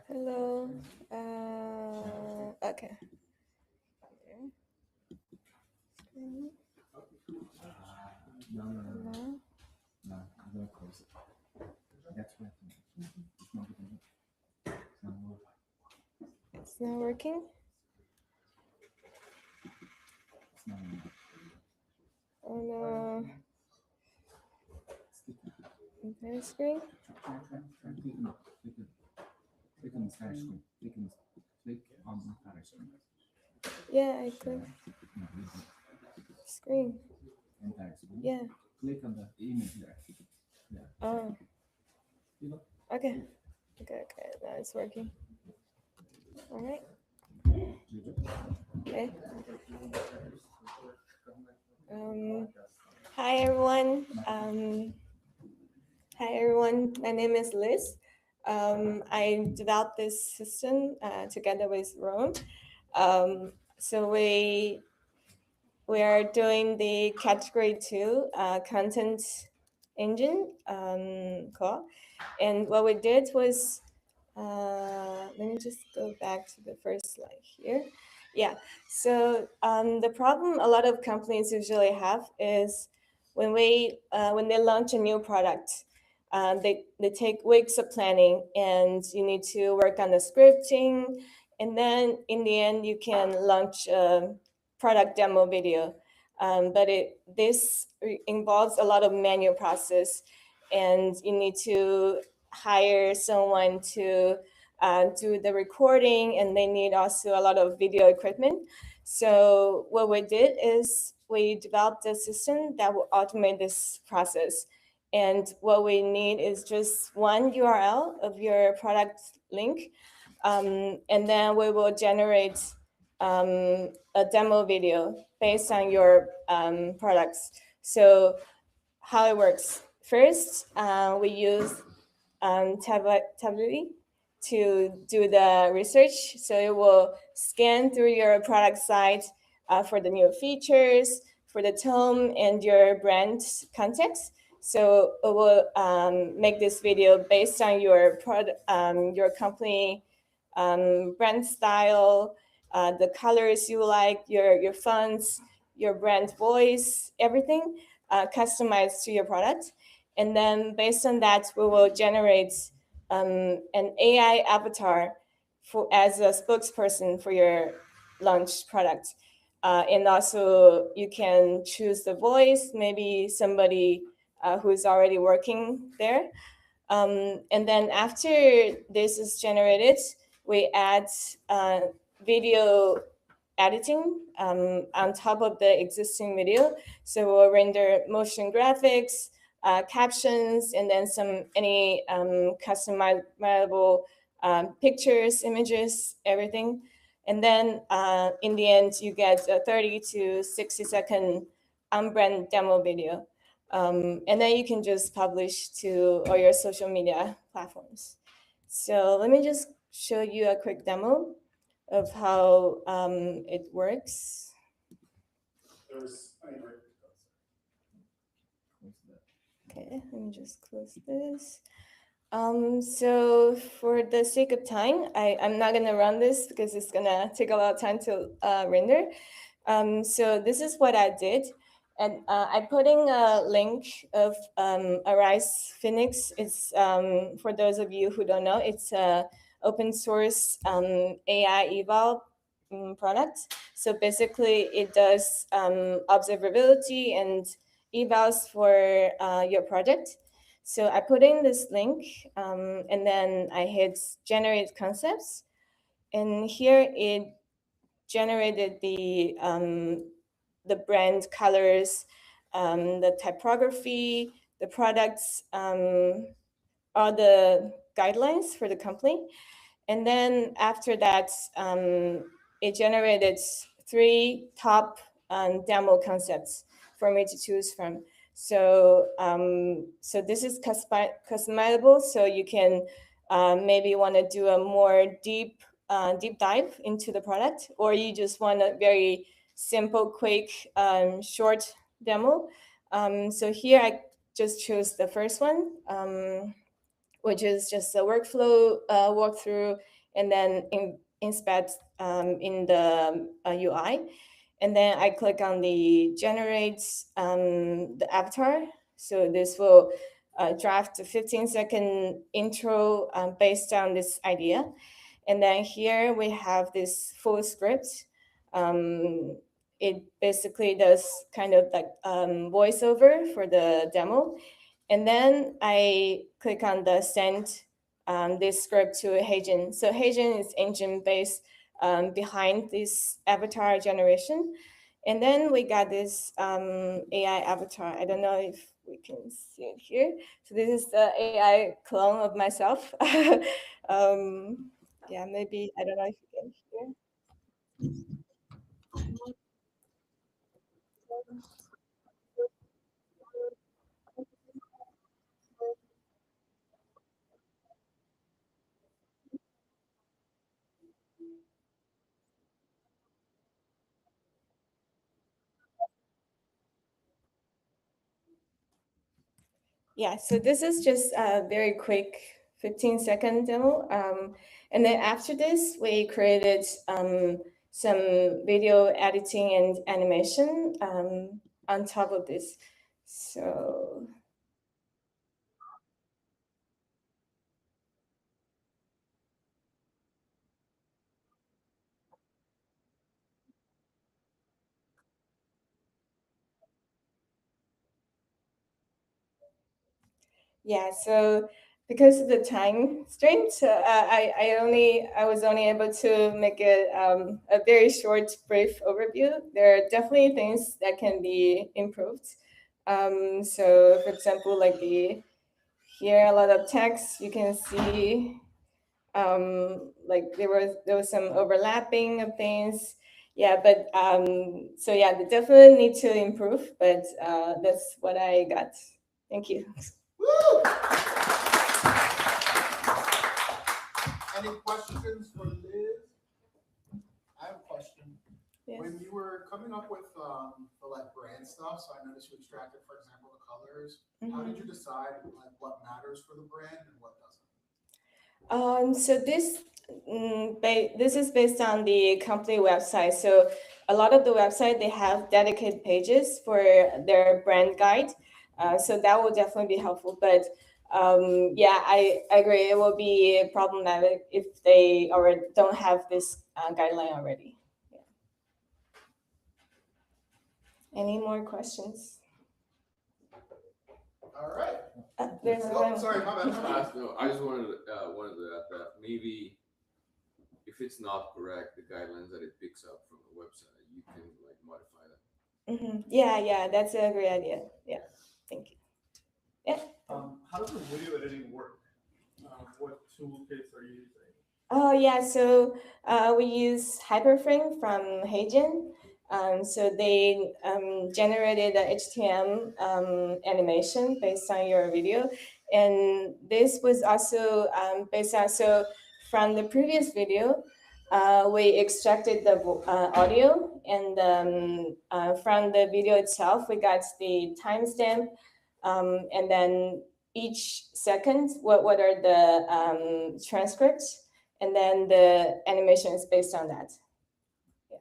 Hello. Okay. No, I'm gonna close it. That's what it's not gonna it's not working. It's not working. It's not gonna Oh no. Entire screen. try clicking, click on the entire screen. Click on the entire screen. Yeah, I click No, screen. entire screen. Yeah. Click on the image there. Yeah. Oh. You know? Okay. Okay. Now it's working. All right. Okay. Hi everyone. Hi everyone. My name is Liz. I developed this system together with Rome. So we are doing the category 2 content engine call. And what we did was, let me just go back to the first slide here. Yeah, so the problem a lot of companies usually have is when they launch a new product, they take weeks of planning and you need to work on the scripting. And then in the end, you can launch a product demo video. But this involves a lot of manual process, and you need to hire someone to do the recording, and they need also a lot of video equipment. So what we did is we developed a system that will automate this process. And what we need is just one URL of your product link. And then we will generate a demo video based on your products. So how it works. First, we use Tableau to do the research. So it will scan through your product site for the new features, for the tone and your brand context. So it will make this video based on your product, your company brand style, the colors you like, your fonts, your brand voice, everything customized to your product. And then based on that, we will generate an AI avatar as a spokesperson for your launch product. And also you can choose the voice, maybe somebody who's already working there. And then after this is generated, we add video editing on top of the existing video. So we'll render motion graphics, captions, and then any customizable pictures, images, everything. And then in the end, you get a 30 to 60 second on-brand demo video. And then you can just publish to all your social media platforms. So let me just show you a quick demo of how it works. Okay, let me just close this. So for the sake of time, I'm not gonna run this because it's gonna take a lot of time to render. So this is what I did. And I'm putting a link of Arise Phoenix. It's for those of you who don't know, it's a open source AI eval product. So basically it does observability and evals for your project. So I put in this link and then I hit generate concepts. And here it generated the brand colors, the typography, the products, all the guidelines for the company. And then after that, it generated 3 top demo concepts for me to choose from. So, so this is customizable. So you can maybe want to do a more deep dive into the product, or you just want a very simple, quick, short demo. So here just choose the first one, which is just a workflow walkthrough, and then inspect in the UI. And then I click on the generate the avatar. So this will draft a 15-second intro based on this idea. And then here we have this full script. It basically does kind of like voiceover for the demo. And then I click on the send this script to HeyGen. So HeyGen is engine based behind this avatar generation. And then we got this AI avatar. I don't know if we can see it here. So this is the AI clone of myself. Yeah, maybe, I don't know if you can hear. Yeah, so this is just a very quick 15-second demo. And then after this, we created some video editing and animation on top of this. So yeah, so because of the time strain, so I was only able to make it a very short, brief overview. There are definitely things that can be improved. So for example, like here a lot of text, you can see like there was some overlapping of things. Yeah, but so yeah, they definitely need to improve, but that's what I got. Thank you. Any questions for Liz? I have a question. Yes. When you were coming up with the like brand stuff, so I noticed you extracted, for example, the colors. How did you decide like what matters for the brand and what doesn't? So this is based on the company website. So a lot of the website, they have dedicated pages for their brand guide. So that will definitely be helpful. But yeah, I agree. It will be problematic if they already don't have this guideline already. Yeah. Any more questions? All right. There's Oh, sorry, my bad. No, I just wanted to add that maybe if it's not correct, the guidelines that it picks up from the website, you can like modify that. Yeah, that's a great idea. Yeah, thank you. Yeah. How does the video editing work? What toolkits are you using? Oh yeah, so we use Hyperframe from HeyGen. So they generated a HTML animation based on your video, and this was also based on, so from the previous video, we extracted the audio, and from the video itself, we got the timestamp, and then each second, what are the transcripts, and then the animation is based on that. Yeah.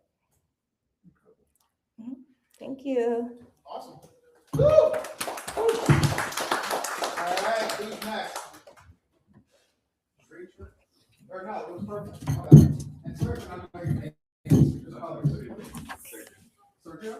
Thank you. Awesome. Woo! All right, who's next? Preacher? Or no, it was perfect. My bad. And sorry for not knowing your name. Just colors. Sergio?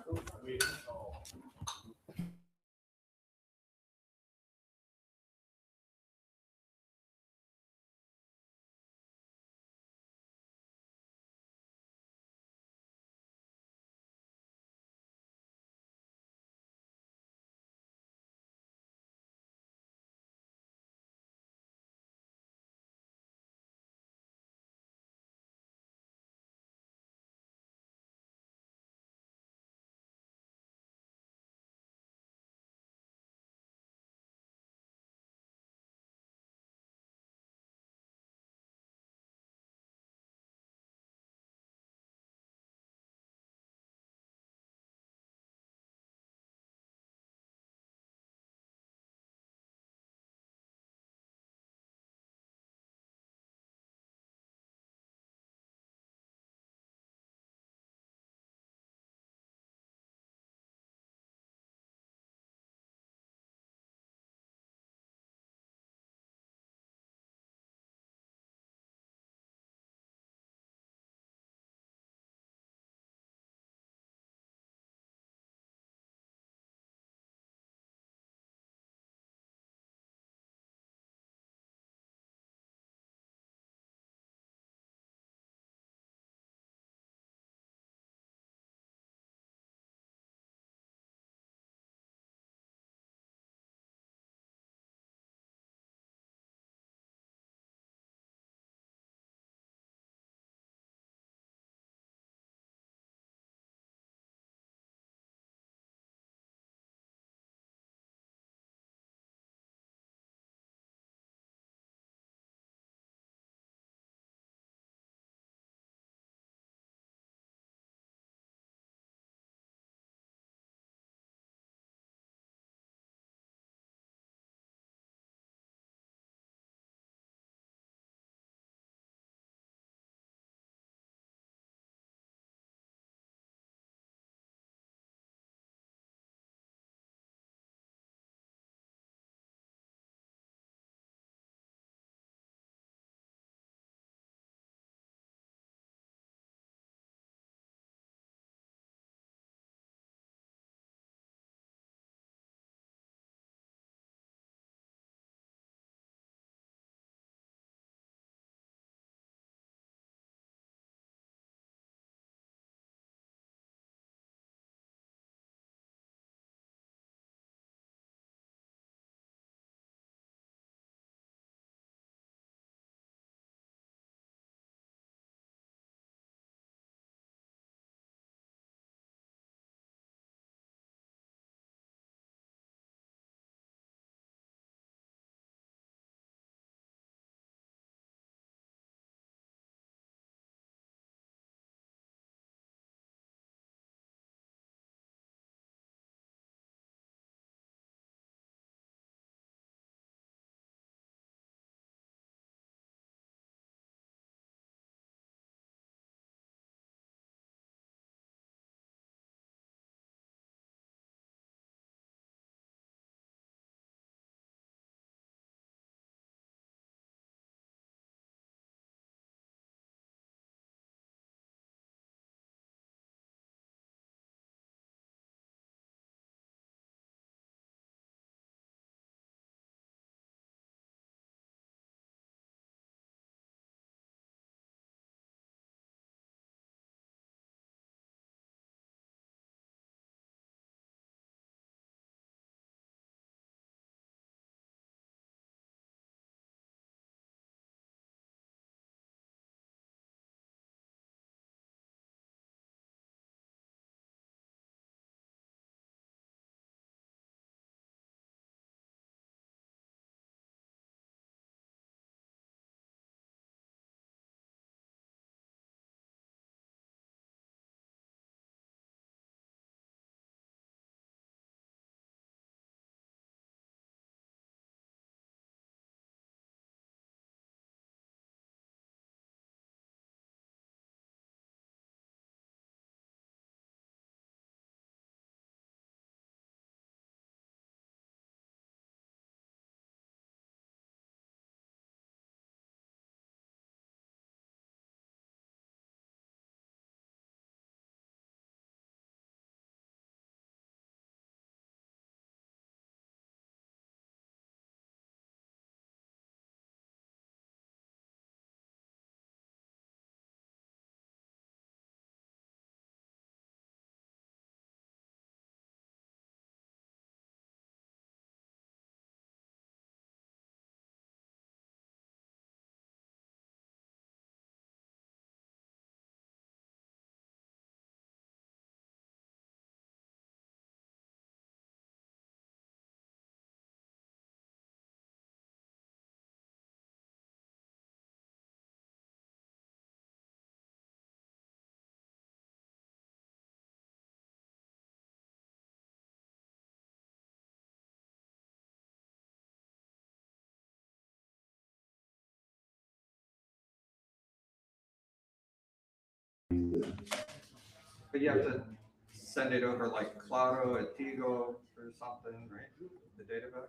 But you have to send it over like Claro, Atigo, or something, right? The data back?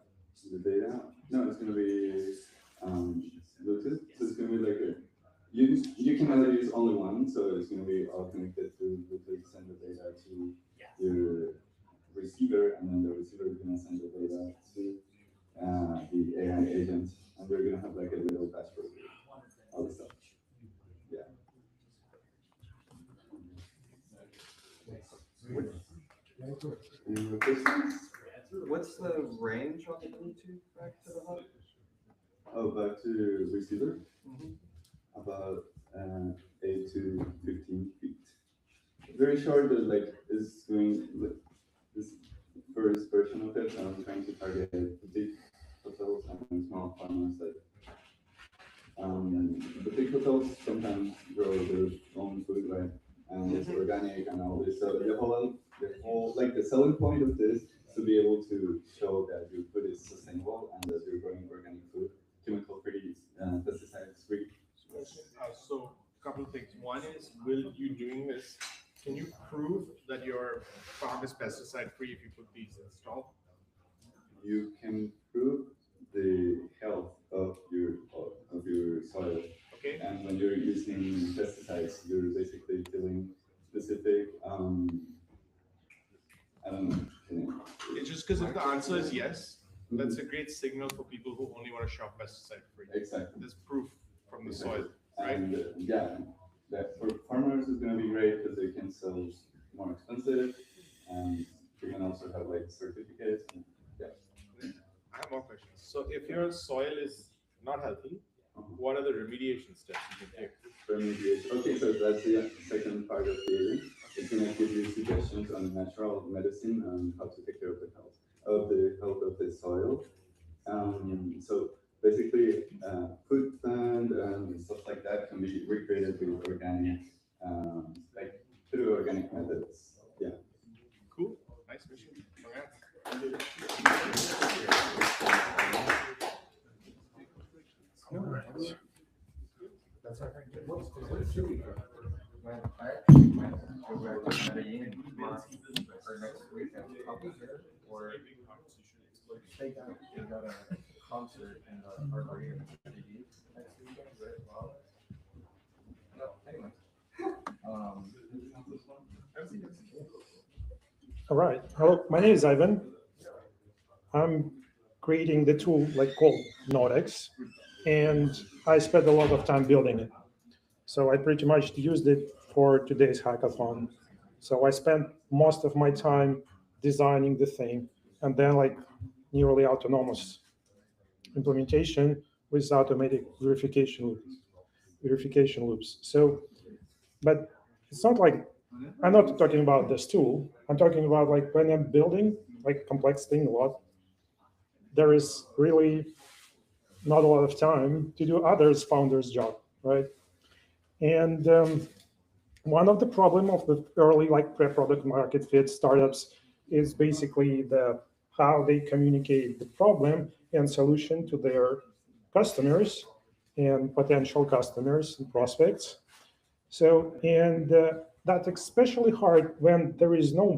The data? No, it's gonna be Bluetooth. So it's gonna be like you can only use only one, so it's gonna be all connected to Bluetooth, send the data to your receiver, and then the receiver is gonna send the data to the AI agent, and they're gonna have like a little dashboard with all the stuff. Yeah. Any more questions? What's the range on the Bluetooth back to the hub? Oh, back to receiver? Mhm. About 8 to 15 feet. Very short, but like is going this first version of it. I'm trying to target boutique hotels and small farmers that boutique hotels sometimes grow their own food, right? And it's organic and all this. So the whole like the selling point of this is to be able to show that your food is sustainable and that you're growing organic food, chemical free, pesticides free. So a couple of things. One is, will you doing this, can you prove that your farm is pesticide free if you put these installed? You can prove the health of your soil. Okay. And when you're using pesticides, you're basically killing specific I don't know. It's just because if the answer is yes, that's a great signal for people who only want to shop pesticide free. Exactly. There's proof from the soil, right? And yeah, that for farmers is going to be great because they can sell more expensive, and you can also have like certificates. And, yeah. I have more questions. So if your soil is not healthy, what are the remediation steps you can take? Remediation. Okay, so that's the second part of the agent. It's going to give you suggestions on natural medicine and how to take care of the health of the soil. So basically, food plant and stuff like that can be recreated with organic, like through organic methods. Yeah. Cool. Nice mission. All right. That's all right. When I actually might go back to Medellin tomorrow or next week, I'll be here. Or they got a concert in the Arboretum next weekend, right? Well, no, anyway. All right. Hello, my name is Ivan. I'm creating the tool like called Nodex, and I spent a lot of time building it. So I pretty much used it for today's hackathon. So I spent most of my time designing the thing, and then like nearly autonomous implementation with automatic verification loops. So, but it's not like, I'm not talking about this tool. I'm talking about like when I'm building like complex thing a lot, there is really not a lot of time to do others founders job, right? And one of the problem of the early like pre-product market fit startups is basically how they communicate the problem and solution to their customers and potential customers and prospects. So, and that's especially hard when there is not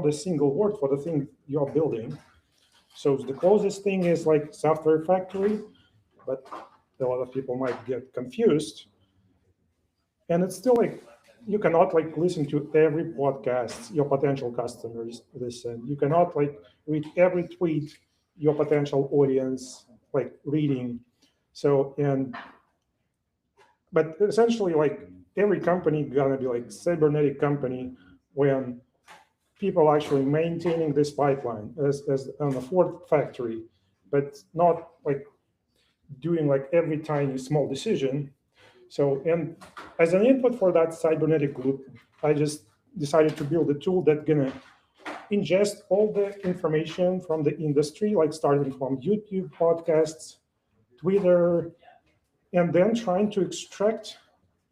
a single word for the thing you're building. So the closest thing is like software factory, but a lot of people might get confused. And it's still like, you cannot like listen to every podcast your potential customers listen. You cannot like read every tweet your potential audience like reading. So, but essentially like every company gonna be like cybernetic company when people actually maintaining this pipeline as on a Ford factory, but not like doing like every tiny small decision. So, and as an input for that cybernetic loop, I just decided to build a tool that's gonna ingest all the information from the industry, like starting from YouTube, podcasts, Twitter, and then trying to extract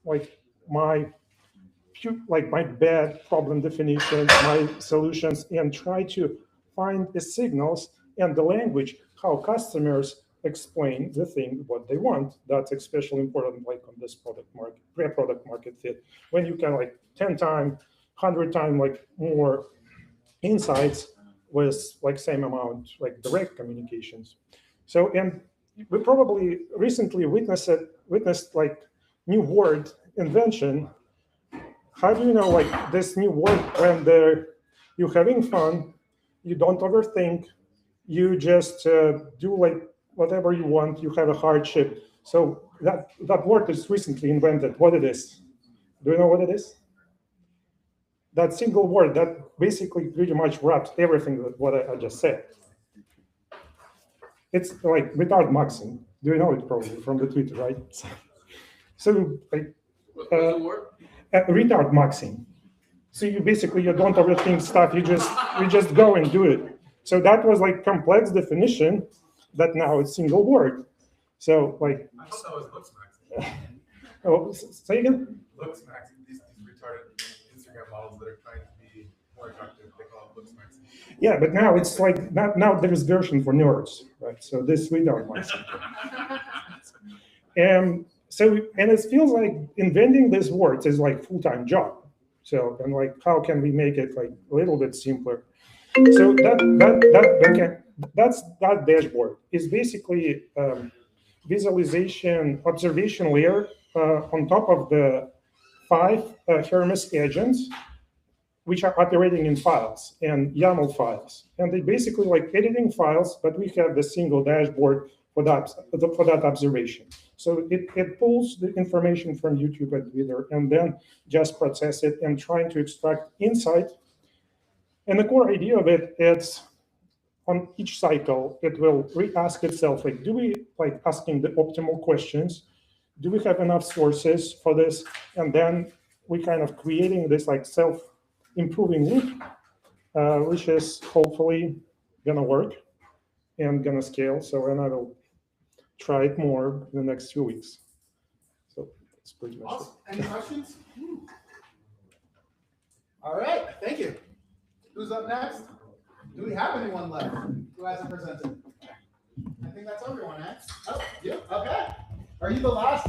like my bad problem definitions, my solutions, and try to find the signals and the language, how customers explain the thing, what they want. That's especially important like on this pre-product market fit, when you can like 10 times, 100 times like more insights with like same amount like direct communications. So, and we probably recently witnessed like new word invention. How do you know like this new word when you're having fun, you don't overthink, you just do like whatever you want, you have a hardship. So that word is recently invented. What it is? Do you know what it is? That single word that basically pretty much wraps everything with what I just said. It's like retard maxing. Do you know it probably from the Twitter, right? So like retard maxing. So you basically you don't overthink stuff. You just go and do it. So that was like complex definition that now it's single word. So like. I thought that was looks maxing. Oh, say again. Looks maxing. These retarded Instagram models that are trying to be more attractive, they call it looks maxing. Yeah, but now it's like now there's version for nerds, right? So this retard maxing. And it feels like inventing these words is like full-time job. So and like how can we make it like a little bit simpler? So that's that dashboard is basically visualization observation layer on top of the 5 Hermes agents, which are operating in files and YAML files, and they basically like editing files, but we have the single dashboard for that observation. So it pulls the information from YouTube and Twitter and then just process it and trying to extract insight. And the core idea of it is on each cycle, it will re-ask itself, like, do we like asking the optimal questions? Do we have enough sources for this? And then we kind of creating this like self-improving loop, which is hopefully gonna work and gonna scale. So, and I will try it more in the next 2 weeks. So that's pretty much Awesome. Any questions? All right, thank you. Who's up next? Do we have anyone left who hasn't presented? I think that's everyone, eh? Oh, you? Okay. Are you the last?